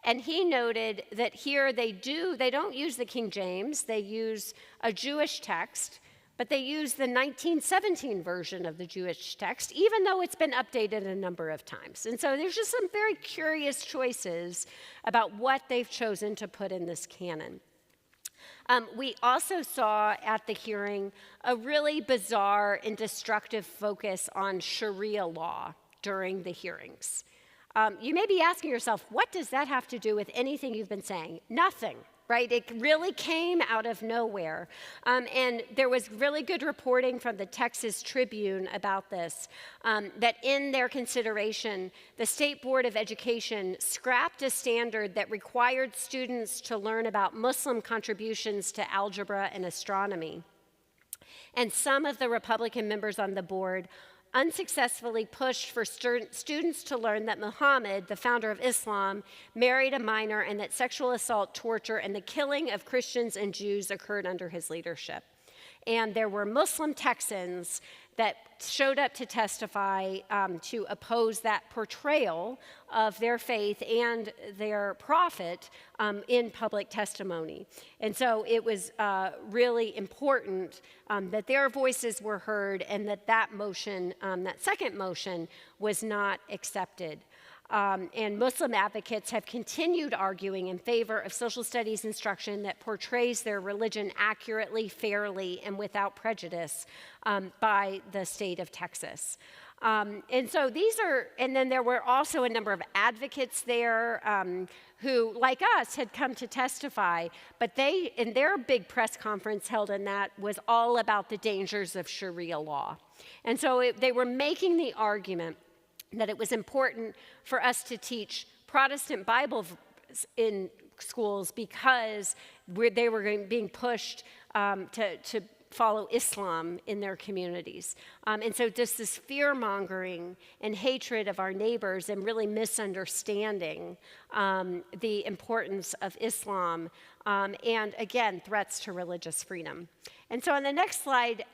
And he noted that here they don't use the King James, they use a Jewish text, but they use the 1917 version of the Jewish text, even though it's been updated a number of times. And so there's just some very curious choices about what they've chosen to put in this canon. We also saw at the hearing a really bizarre and destructive focus on Sharia law during the hearings. You may be asking yourself, what does that have to do with anything you've been saying? Nothing, right? It really came out of nowhere. And there was really good reporting from the Texas Tribune about this, that in their consideration, the State Board of Education scrapped a standard that required students to learn about Muslim contributions to algebra and astronomy. And some of the Republican members on the board unsuccessfully pushed for students to learn that Muhammad, the founder of Islam, married a minor and that sexual assault, torture, and the killing of Christians and Jews occurred under his leadership. And there were Muslim Texans that showed up to testify to oppose that portrayal of their faith and their prophet in public testimony. And so it was really important that their voices were heard and that motion, that second motion, was not accepted. And Muslim advocates have continued arguing in favor of social studies instruction that portrays their religion accurately, fairly, and without prejudice by the state of Texas. And so and then there were also a number of advocates there who, like us, had come to testify, but in their big press conference held in that was all about the dangers of Sharia law. And so they were making the argument that it was important for us to teach Protestant Bible in schools because they were being pushed to follow Islam in their communities. And so just this fear-mongering and hatred of our neighbors and really misunderstanding the importance of Islam and, again, threats to religious freedom. And so on the next slide,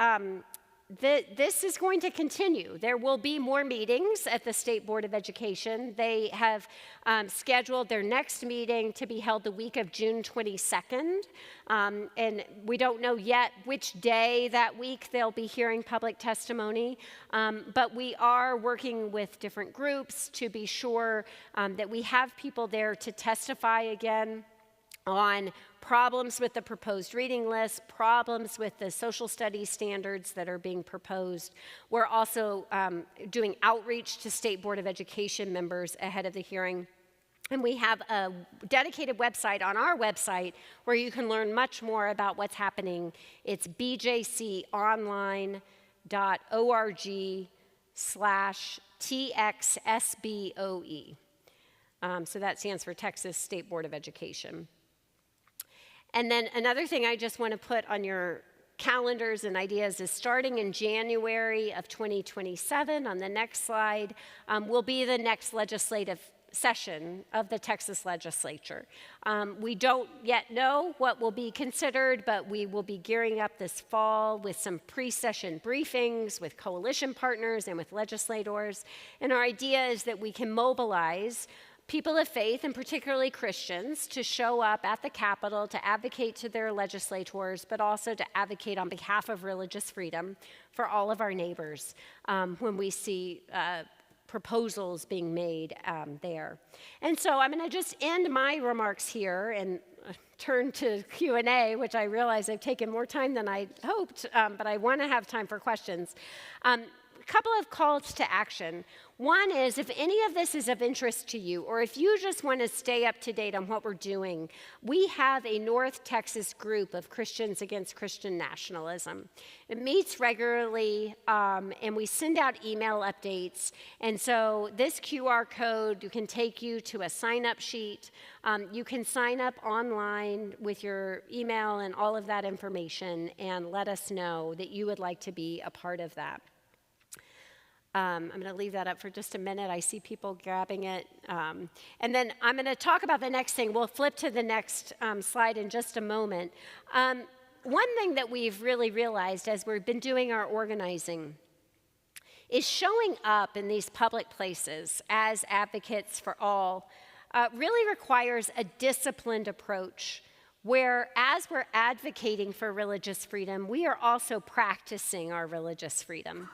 this is going to continue. There will be more meetings at the State Board of Education. They have scheduled their next meeting to be held the week of June 22nd. And we don't know yet which day that week they'll be hearing public testimony. But we are working with different groups to be sure that we have people there to testify again on problems with the proposed reading list, problems with the social studies standards that are being proposed. We're also doing outreach to State Board of Education members ahead of the hearing. And we have a dedicated website on our website where you can learn much more about what's happening. It's bjcorg.org/TXSBOE. So that stands for Texas State Board of Education. And then another thing I just want to put on your calendars and ideas is starting in January of 2027, on the next slide, will be the next legislative session of the Texas legislature. We don't yet know what will be considered, but we will be gearing up this fall with some pre-session briefings with coalition partners and with legislators. And our idea is that we can mobilize people of faith, and particularly Christians, to show up at the Capitol to advocate to their legislators, but also to advocate on behalf of religious freedom for all of our neighbors when we see proposals being made there. And so I'm going to just end my remarks here and turn to Q&A, which I realize I've taken more time than I hoped, but I want to have time for questions. A couple of calls to action. One is, if any of this is of interest to you, or if you just want to stay up to date on what we're doing, we have a North Texas group of Christians Against Christian Nationalism. It meets regularly, and we send out email updates. And so this QR code can take you to a sign-up sheet. You can sign up online with your email and all of that information and let us know that you would like to be a part of that. I'm going to leave that up for just a minute. I see people grabbing it. And then I'm going to talk about the next thing. We'll flip to the next slide in just a moment. One thing that we've really realized as we've been doing our organizing is showing up in these public places as advocates for all really requires a disciplined approach where, as we're advocating for religious freedom, we are also practicing our religious freedom.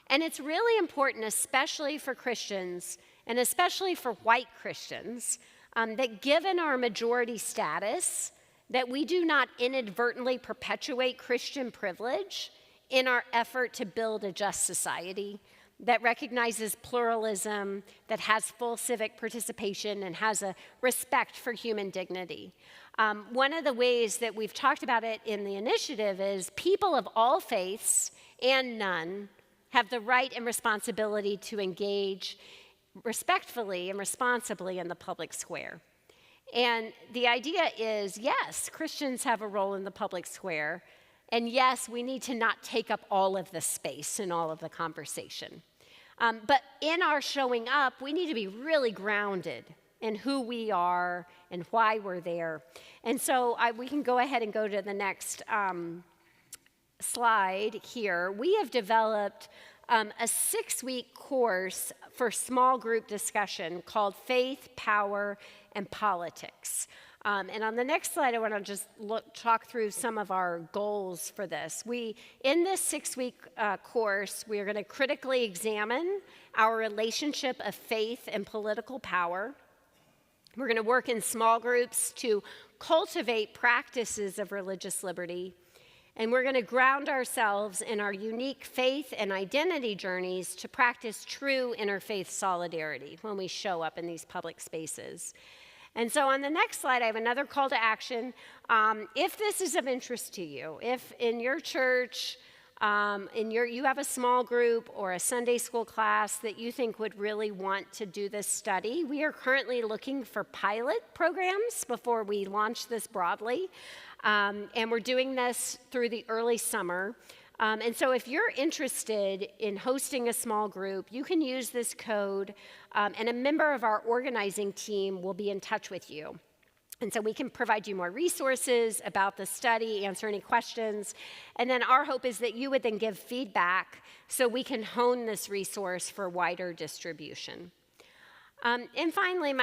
And it's really important, especially for Christians, and especially for white Christians, that given our majority status, that we do not inadvertently perpetuate Christian privilege in our effort to build a just society that recognizes pluralism, that has full civic participation, and has a respect for human dignity. One of the ways that we've talked about it in the initiative is people of all faiths and none have the right and responsibility to engage respectfully and responsibly in the public square. And the idea is, yes, Christians have a role in the public square, and yes, we need to not take up all of the space and all of the conversation. But in our showing up, we need to be really grounded in who we are and why we're there. And so we can go ahead and go to the next slide here. We have developed a 6-week course for small group discussion called Faith, Power, and Politics. And on the next slide, I want to just talk through some of our goals for this. In this 6-week course, we are going to critically examine our relationship of faith and political power. We're going to work in small groups to cultivate practices of religious liberty. And we're going to ground ourselves in our unique faith and identity journeys to practice true interfaith solidarity when we show up in these public spaces. And so on the next slide, I have another call to action. If this is of interest to you, if in your church, you have a small group or a Sunday school class that you think would really want to do this study, we are currently looking for pilot programs before we launch this broadly. And we're doing this through the early summer. And so if you're interested in hosting a small group, you can use this code, and a member of our organizing team will be in touch with you. And so we can provide you more resources about the study, answer any questions. And then our hope is that you would then give feedback so we can hone this resource for wider distribution. And finally,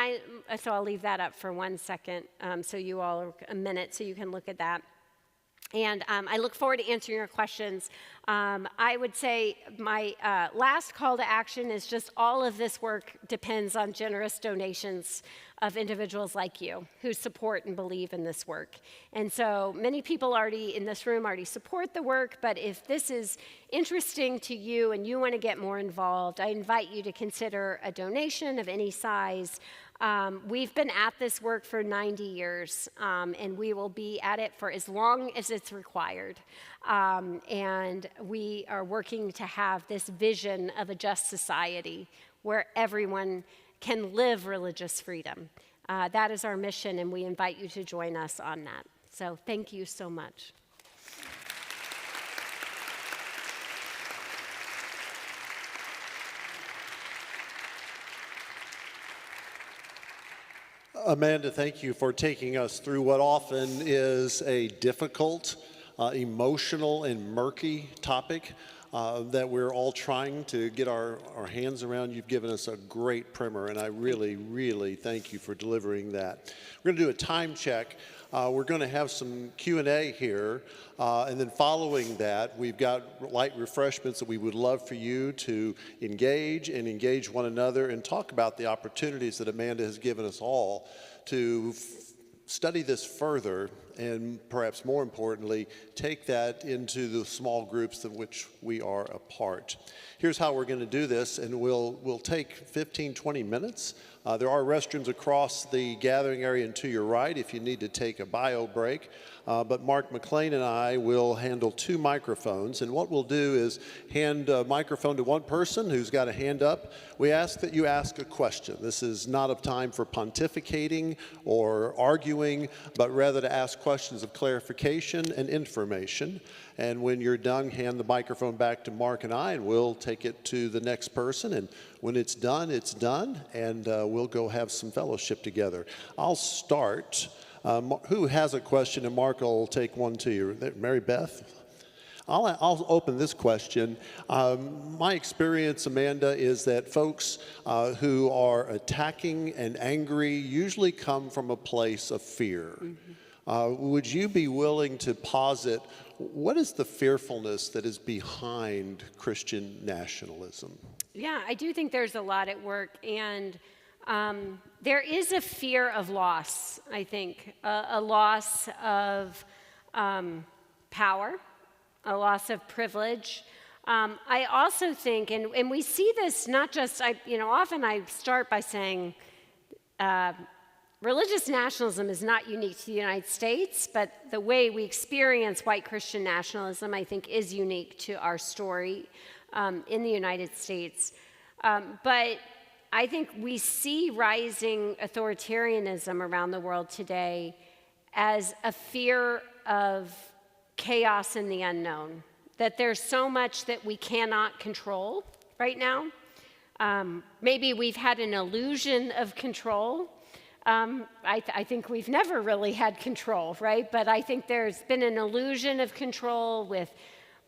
so I'll leave that up for 1 second, so you all, a minute, so you can look at that. And I look forward to answering your questions. I would say my last call to action is just all of this work depends on generous donations of individuals like you who support and believe in this work. And so many people already in this room already support the work, but if this is interesting to you and you want to get more involved, I invite you to consider a donation of any size. We've been at this work for 90 years, and we will be at it for as long as it's required. And we are working to have this vision of a just society where everyone can live religious freedom. That is our mission, and we invite you to join us on that. So thank you so much. Amanda, thank you for taking us through what often is a difficult, emotional, and murky topic that we're all trying to get our hands around. You've given us a great primer, and I really, really thank you for delivering that. We're going to do a time check. We're going to have some Q&A here, and then following that, we've got light refreshments that we would love for you to engage one another and talk about the opportunities that Amanda has given us all to study this further, and perhaps more importantly, take that into the small groups of which we are a part. Here's how we're going to do this, and we'll take 15, 20 minutes. There are restrooms across the gathering area and to your right if you need to take a bio break. But Mark McLean and I will handle 2 microphones, and what we'll do is hand a microphone to one person who's got a hand up. We ask that you ask a question. This is not a time for pontificating or arguing, but rather to ask questions of clarification and information. And when you're done, hand the microphone back to Mark and I, and we'll take it to the next person. And when it's done, and we'll go have some fellowship together. I'll start. Who has a question? And Mark will take one to you. Mary Beth? I'll open this question. My experience, Amanda, is that folks who are attacking and angry usually come from a place of fear. Would you be willing to posit what is the fearfulness that is behind Christian nationalism? Yeah, I do think there's a lot at work, and there is a fear of loss, I think, a loss of power, a loss of privilege. I also think, and we see this not just, often I start by saying religious nationalism is not unique to the United States, but the way we experience white Christian nationalism, I think, is unique to our story in the United States. But I think we see rising authoritarianism around the world today as a fear of chaos and the unknown, that there's so much that we cannot control right now. Maybe we've had an illusion of control. I think we've never really had control, right? But I think there's been an illusion of control with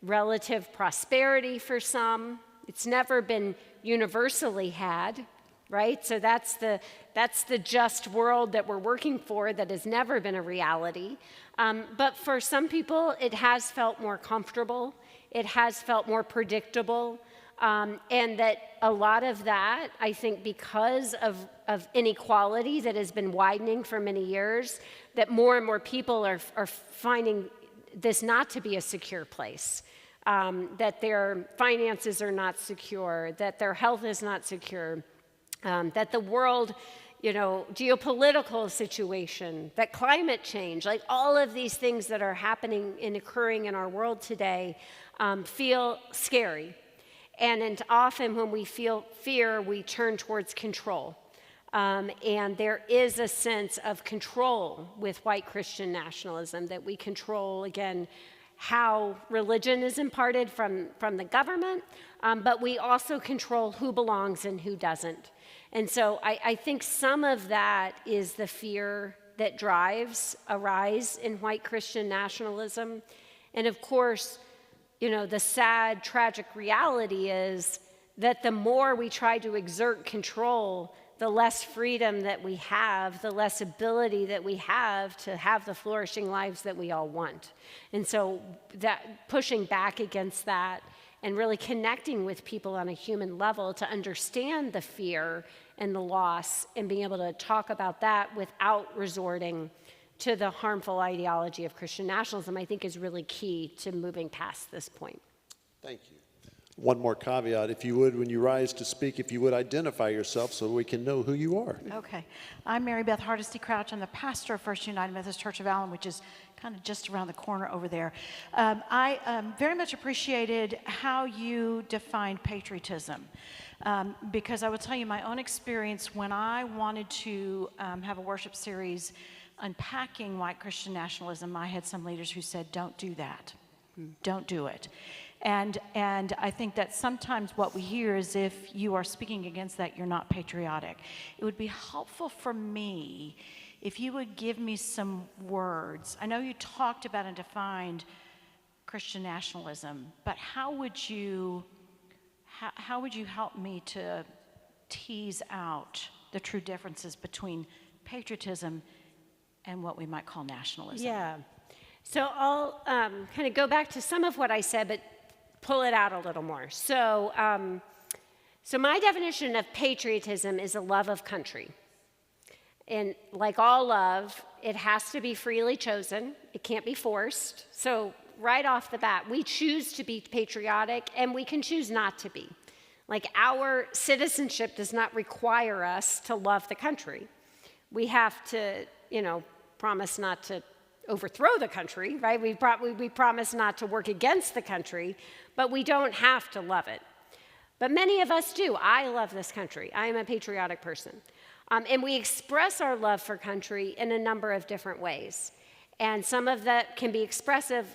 relative prosperity for some. It's never been universally had, right? So that's the just world that we're working for that has never been a reality. But for some people, it has felt more comfortable. It has felt more predictable. And that a lot of that, I think, because of inequality that has been widening for many years, that more and more people are finding this not to be a secure place, that their finances are not secure, that their health is not secure, that the world, geopolitical situation, that climate change, like all of these things that are happening and occurring in our world today feel scary. And often when we feel fear, we turn towards control. And there is a sense of control with white Christian nationalism, that we control, again, how religion is imparted from the government, but we also control who belongs and who doesn't. And so I think some of that is the fear that drives a rise in white Christian nationalism. And of course, the sad, tragic reality is that the more we try to exert control, the less freedom that we have, the less ability that we have to have the flourishing lives that we all want. And so that pushing back against that and really connecting with people on a human level to understand the fear and the loss and being able to talk about that without resorting to the harmful ideology of Christian nationalism, I think is really key to moving past this point. Thank you. One more caveat, if you would, when you rise to speak, if you would identify yourself so we can know who you are. Okay. I'm Mary Beth Hardesty Crouch. I'm the pastor of First United Methodist Church of Allen, which is kind of just around the corner over there. I very much appreciated how you defined patriotism. Because I will tell you my own experience when I wanted to have a worship series unpacking white Christian nationalism, I had some leaders who said, don't do that. Don't do it. And I think that sometimes what we hear is if you are speaking against that, you're not patriotic. It would be helpful for me if you would give me some words. I know you talked about and defined Christian nationalism, but how would you help me to tease out the true differences between patriotism and what we might call nationalism? Yeah. So I'll kind of go back to some of what I said, but pull it out a little more. So my definition of patriotism is a love of country. And like all love, it has to be freely chosen. It can't be forced. So right off the bat, we choose to be patriotic, and we can choose not to be. Like, our citizenship does not require us to love the country. We have to, promise not to overthrow the country, right? We promise not to work against the country, but we don't have to love it. But many of us do. I love this country. I am a patriotic person. And we express our love for country in a number of different ways. And some of that can be expressive,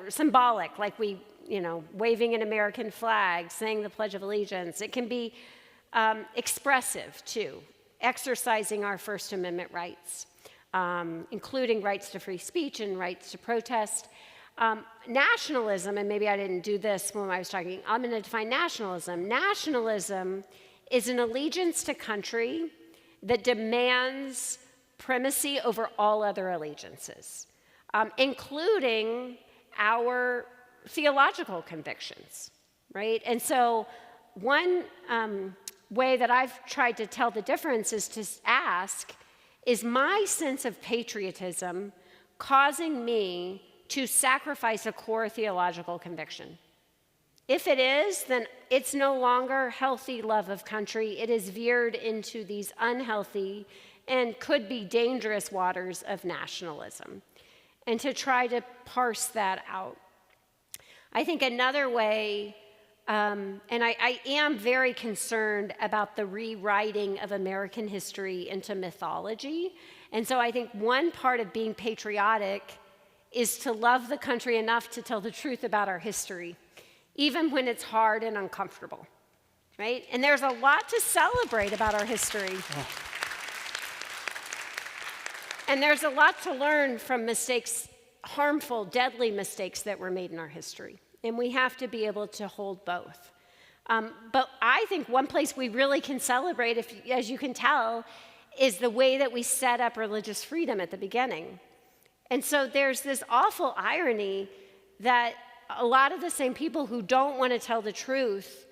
symbolic, like waving an American flag, saying the Pledge of Allegiance. It can be expressive, too, exercising our First Amendment rights, including rights to free speech and rights to protest. Nationalism, and maybe I didn't do this when I was talking, I'm going to define nationalism. Nationalism is an allegiance to country that demands primacy over all other allegiances, including our theological convictions, right? And so one way that I've tried to tell the difference is to ask, is my sense of patriotism causing me to sacrifice a core theological conviction? If it is, then it's no longer healthy love of country. It is veered into these unhealthy and could be dangerous waters of nationalism. And to try to parse that out. I think another way, and I am very concerned about the rewriting of American history into mythology. And so I think one part of being patriotic is to love the country enough to tell the truth about our history, even when it's hard and uncomfortable, right? And there's a lot to celebrate about our history. And there's a lot to learn from mistakes, harmful, deadly mistakes that were made in our history. And we have to be able to hold both. But I think one place we really can celebrate, as you can tell, is the way that we set up religious freedom at the beginning. And so there's this awful irony that a lot of the same people who don't want to tell the truth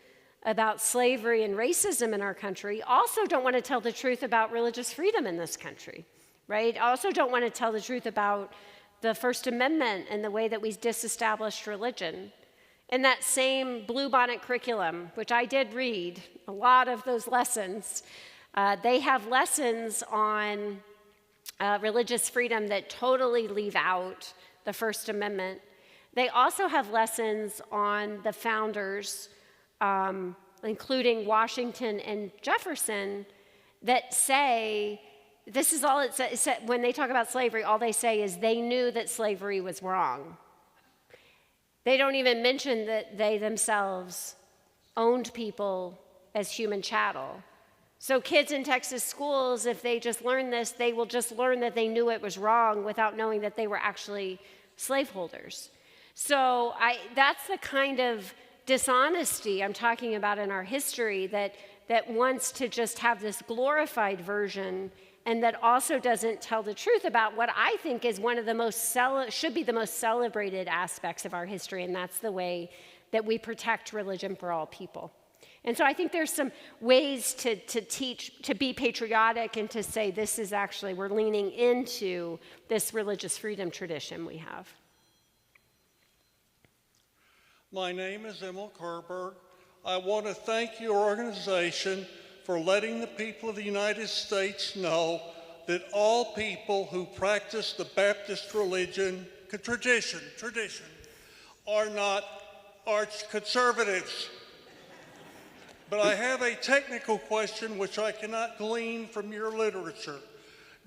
about slavery and racism in our country also don't want to tell the truth about religious freedom in this country, right? Also don't want to tell the truth about the First Amendment and the way that we disestablished religion. In that same Bluebonnet curriculum, which I did read, a lot of those lessons, they have lessons on religious freedom that totally leave out the First Amendment. They also have lessons on the founders, including Washington and Jefferson, that say, this is all it says, when they talk about slavery, all they say is they knew that slavery was wrong. They don't even mention that they themselves owned people as human chattel. So kids in Texas schools, if they just learn this, they will just learn that they knew it was wrong without knowing that they were actually slaveholders. So that's the kind of dishonesty I'm talking about in our history that wants to just have this glorified version and that also doesn't tell the truth about what I think is one of the most should be the most celebrated aspects of our history, and that's the way that we protect religion for all people. And so I think there's some ways to teach, to be patriotic and to say this is actually, we're leaning into this religious freedom tradition we have. My name is Emil Kerberg. I want to thank your organization for letting the people of the United States know that all people who practice the Baptist religion, tradition, are not arch conservatives. But I have a technical question which I cannot glean from your literature.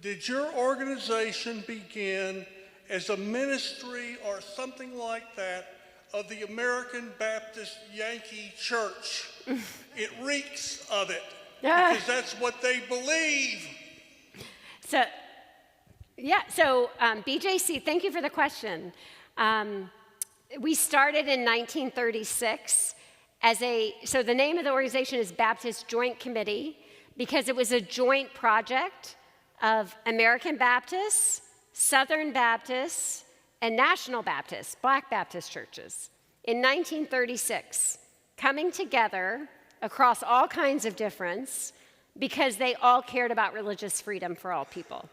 Did your organization begin as a ministry or something like that of the American Baptist Yankee Church? It reeks of it, because that's what they believe. So BJC, thank you for the question. We started in 1936 so the name of the organization is Baptist Joint Committee because it was a joint project of American Baptists, Southern Baptists, and National Baptists, Black Baptist churches, in 1936, coming together across all kinds of difference because they all cared about religious freedom for all people.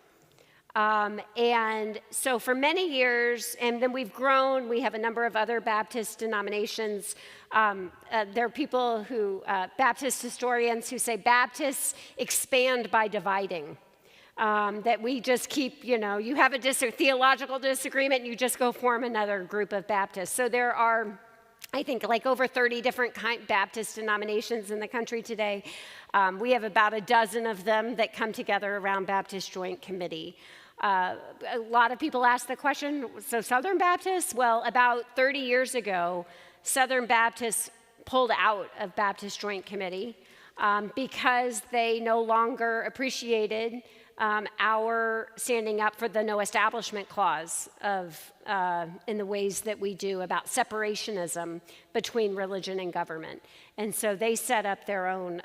And so for many years, and then we've grown, we have a number of other Baptist denominations. There are people Baptist historians who say Baptists expand by dividing. That we just keep, you have a theological disagreement and you just go form another group of Baptists. So there are, I think, like over 30 different Baptist denominations in the country today. We have about a dozen of them that come together around Baptist Joint Committee. A lot of people ask the question, so Southern Baptists? Well, about 30 years ago, Southern Baptists pulled out of Baptist Joint Committee because they no longer appreciated our standing up for the no establishment clause in the ways that we do about separationism between religion and government. And so they set up their own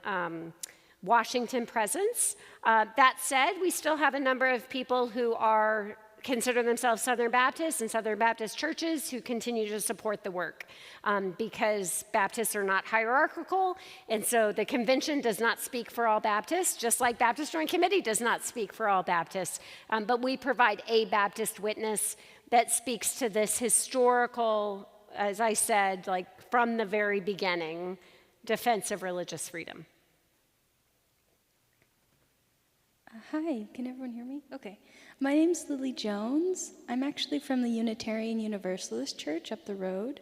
Washington presence. That said, we still have a number of people who consider themselves Southern Baptists and Southern Baptist churches who continue to support the work because Baptists are not hierarchical, and so the convention does not speak for all Baptists, just like Baptist Joint Committee does not speak for all Baptists. But we provide a Baptist witness that speaks to this historical, as I said, like from the very beginning, defense of religious freedom. Hi, can everyone hear me? Okay. My name's Lily Jones. I'm actually from the Unitarian Universalist Church up the road.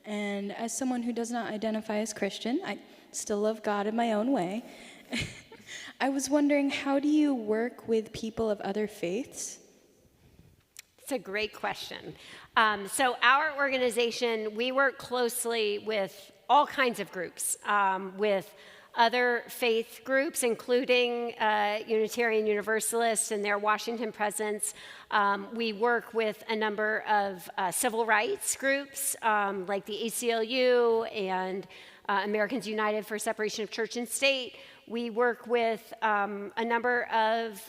And as someone who does not identify as Christian, I still love God in my own way. I was wondering, how do you work with people of other faiths? It's a great question. So our organization, we work closely with all kinds of groups, with other faith groups, including Unitarian Universalists and their Washington presence. We work with a number of civil rights groups like the ACLU and Americans United for Separation of Church and State. We work with a number of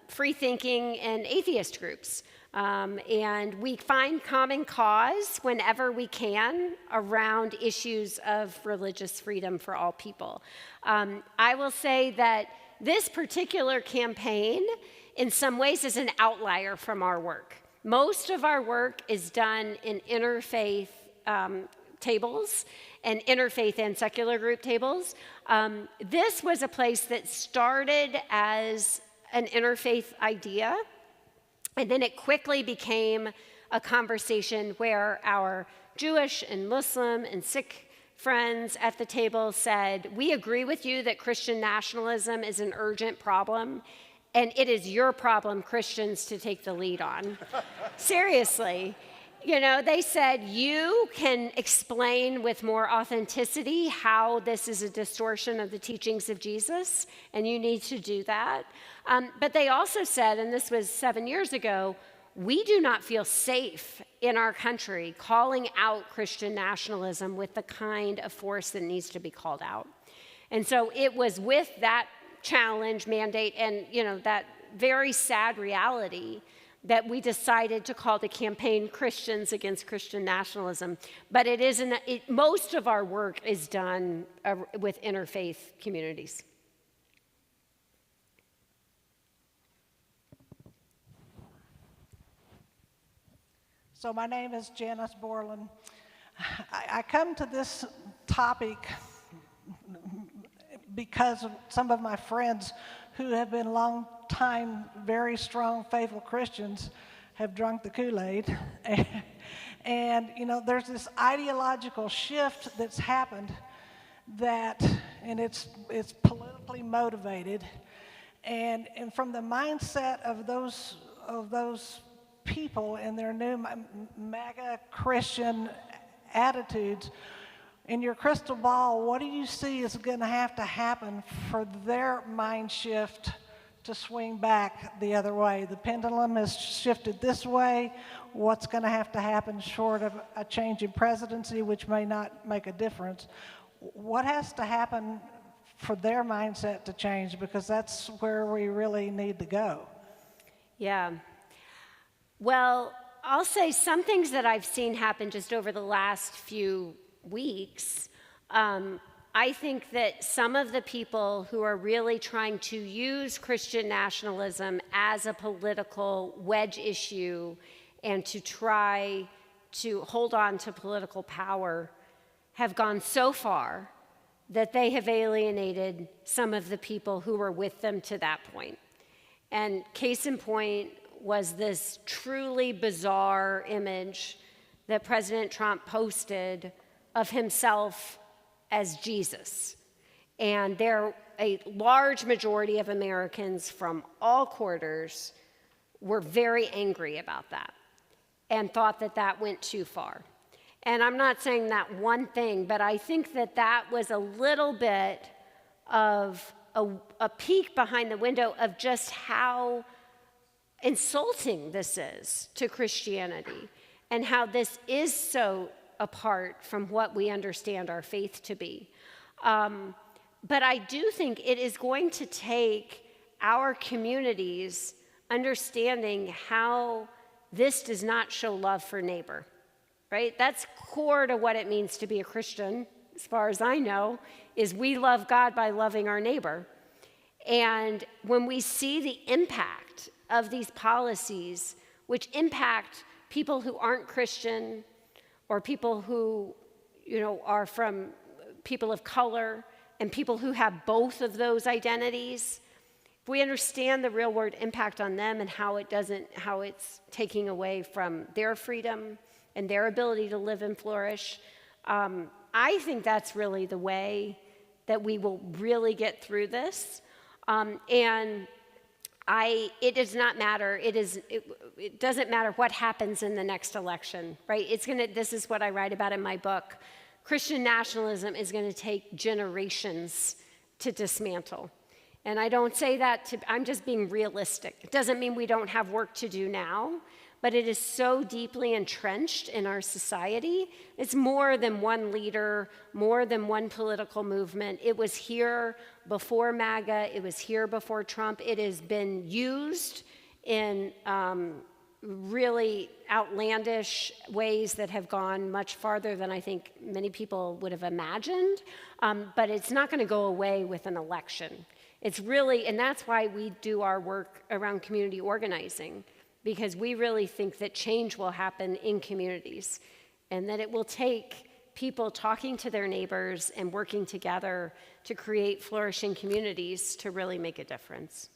free-thinking and atheist groups. And we find common cause whenever we can around issues of religious freedom for all people. I will say that this particular campaign, in some ways, is an outlier from our work. Most of our work is done in interfaith tables and interfaith and secular group tables. This was a place that started as an interfaith idea, and then it quickly became a conversation where our Jewish and Muslim and Sikh friends at the table said, we agree with you that Christian nationalism is an urgent problem, and it is your problem, Christians, to take the lead on. Seriously. You know, they said, you can explain with more authenticity how this is a distortion of the teachings of Jesus, and you need to do that. But they also said, and this was 7 years ago, we do not feel safe in our country calling out Christian nationalism with the kind of force that needs to be called out. And so it was with that challenge, mandate, and that very sad reality that we decided to call the campaign Christians Against Christian Nationalism. But most of our work is done with interfaith communities. So my name is Janice Borland. I come to this topic because of some of my friends who have been long-time, very strong, faithful Christians have drunk the Kool-Aid. And there's this ideological shift that's happened and it's politically motivated. And from the mindset of those people and their new MAGA Christian attitudes, in your crystal ball, what do you see is going to have to happen for their mind shift to swing back the other way? The pendulum has shifted this way. What's going to have to happen short of a change in presidency, which may not make a difference? What has to happen for their mindset to change? Because that's where we really need to go. Yeah. Well, I'll say some things that I've seen happen just over the last few weeks. I think that some of the people who are really trying to use Christian nationalism as a political wedge issue and to try to hold on to political power have gone so far that they have alienated some of the people who were with them to that point. And case in point was this truly bizarre image that President Trump posted of himself as Jesus. And a large majority of Americans from all quarters were very angry about that and thought that that went too far. And I'm not saying that one thing, but I think that that was a little bit of a peek behind the window of just how insulting this is to Christianity and how this is so apart from what we understand our faith to be. But I do think it is going to take our communities understanding how this does not show love for neighbor, right? That's core to what it means to be a Christian, as far as I know, is we love God by loving our neighbor. And when we see the impact of these policies, which impact people who aren't Christian or people who, are from people of color and people who have both of those identities, if we understand the real world impact on them and how it's taking away from their freedom and their ability to live and flourish, I think that's really the way that we will really get through this. It does not matter. It doesn't matter what happens in the next election, right? This is what I write about in my book. Christian nationalism is going to take generations to dismantle. And I don't say that I'm just being realistic. It doesn't mean we don't have work to do now, but it is so deeply entrenched in our society. It's more than one leader, more than one political movement. It was here before MAGA. It was here before Trump. It has been used in really outlandish ways that have gone much farther than I think many people would have imagined. But it's not going to go away with an election. It's really, and that's why we do our work around community organizing, because we really think that change will happen in communities and that it will take people talking to their neighbors and working together to create flourishing communities to really make a difference.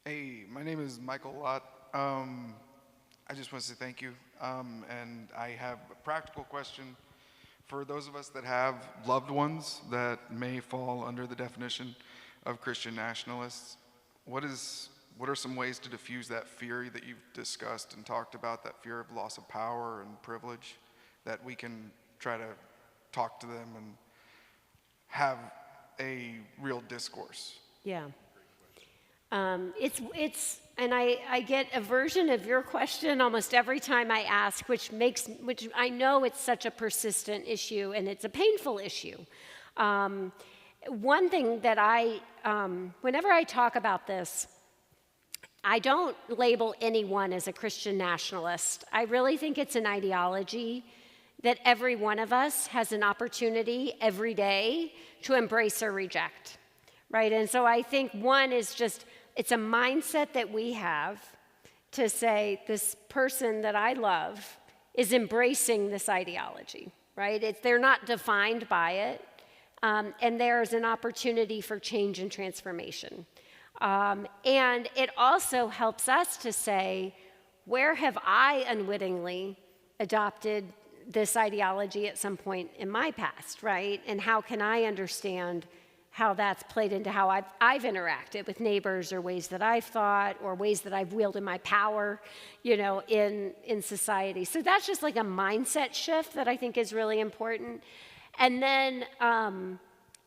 Hey, my name is Michael Lott. I just want to say thank you. And I have a practical question for those of us that have loved ones that may fall under the definition of Christian nationalists. What are some ways to diffuse that fear that you've discussed and talked about, that fear of loss of power and privilege, that we can try to talk to them and have a real discourse? Yeah. And I get a version of your question almost every time I ask, which I know it's such a persistent issue and it's a painful issue. One thing that whenever I talk about this, I don't label anyone as a Christian nationalist. I really think it's an ideology that every one of us has an opportunity every day to embrace or reject, right? And so I think one is just, it's a mindset that we have to say, this person that I love is embracing this ideology, right? They're not defined by it, and there's an opportunity for change and transformation. And it also helps us to say, where have I unwittingly adopted this ideology at some point in my past, right? And how can I understand how that's played into how I've interacted with neighbors, or ways that I've thought, or ways that I've wielded my power, in society. So that's just like a mindset shift that I think is really important. And then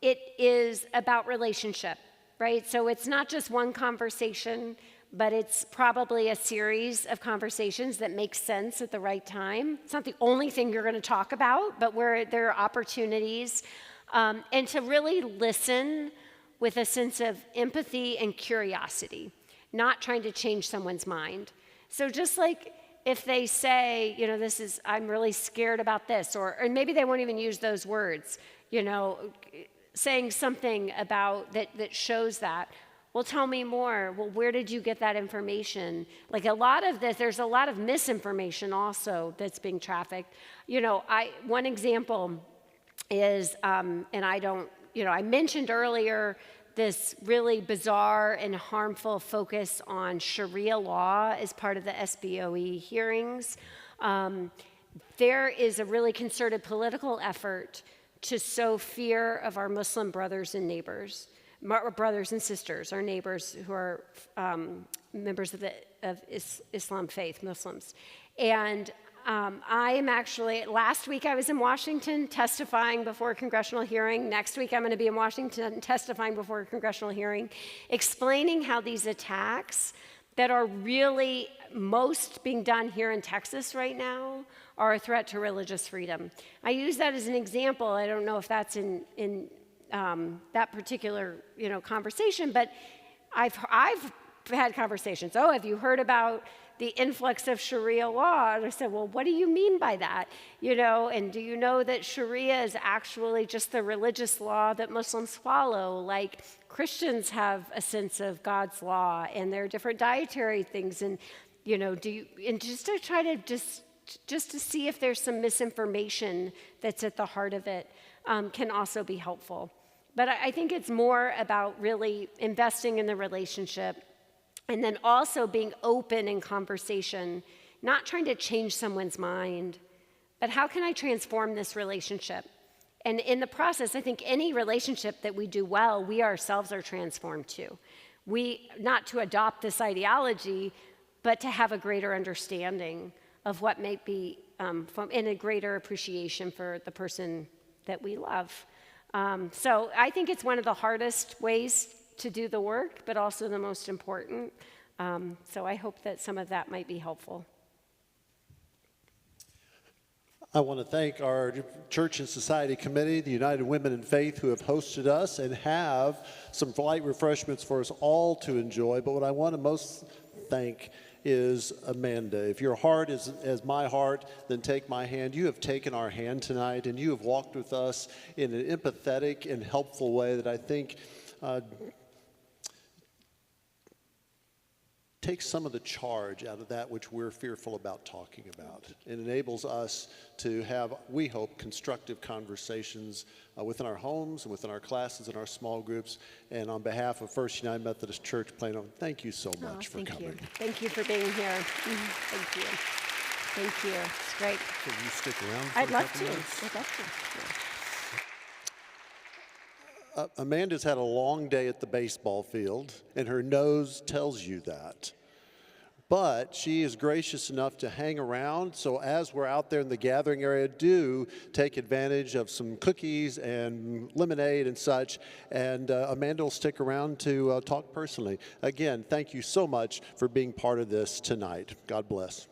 it is about relationship, right? So it's not just one conversation, but it's probably a series of conversations that make sense at the right time. It's not the only thing you're going to talk about, but where there are opportunities. And to really listen with a sense of empathy and curiosity, not trying to change someone's mind. So just like if they say, I'm really scared about this, or maybe they won't even use those words, saying something about that shows that. Well, tell me more. Well, where did you get that information? Like a lot of this, there's a lot of misinformation also that's being trafficked. One example is, and I mentioned earlier this really bizarre and harmful focus on Sharia law as part of the SBOE hearings. There is a really concerted political effort to sow fear of our Muslim brothers and neighbors, brothers and sisters, our neighbors who are members of Islam faith, Muslims. And I am actually, last week I was in Washington testifying before a congressional hearing. Next week I'm going to be in Washington testifying before a congressional hearing, explaining how these attacks that are really most being done here in Texas right now are a threat to religious freedom. I use that as an example. I don't know if that's in that particular conversation, but I've had conversations. Oh, have you heard about the influx of Sharia law? And I said, well, what do you mean by that? And do you know that Sharia is actually just the religious law that Muslims follow? Like Christians have a sense of God's law, and there are different dietary things, and just to try to just to see if there's some misinformation that's at the heart of it can also be helpful. But I think it's more about really investing in the relationship, and then also being open in conversation, not trying to change someone's mind, but how can I transform this relationship? And in the process, I think any relationship that we do well, we ourselves are transformed too. Not to adopt this ideology, but to have a greater understanding of what might be, and a greater appreciation for the person that we love. So I think it's one of the hardest ways to do the work, but also the most important. So I hope that some of that might be helpful. I want to thank our Church and Society Committee, the United Women in Faith, who have hosted us and have some light refreshments for us all to enjoy. But what I want to most thank is Amanda. If your heart is as my heart, then take my hand. You have taken our hand tonight, and you have walked with us in an empathetic and helpful way that I think takes some of the charge out of that which we're fearful about talking about. It enables us to have, we hope, constructive conversations within our homes and within our classes and our small groups. And on behalf of First United Methodist Church Plano, thank you so much for coming. Thank you for being here. Thank you. Thank you. It's great. Can you stick around for I'd a love couple to. minutes? I'd love to. Amanda's had a long day at the baseball field, and her nose tells you that. But she is gracious enough to hang around, so as we're out there in the gathering area, do take advantage of some cookies and lemonade and such, and Amanda will stick around to talk personally. Again, thank you so much for being part of this tonight. God bless.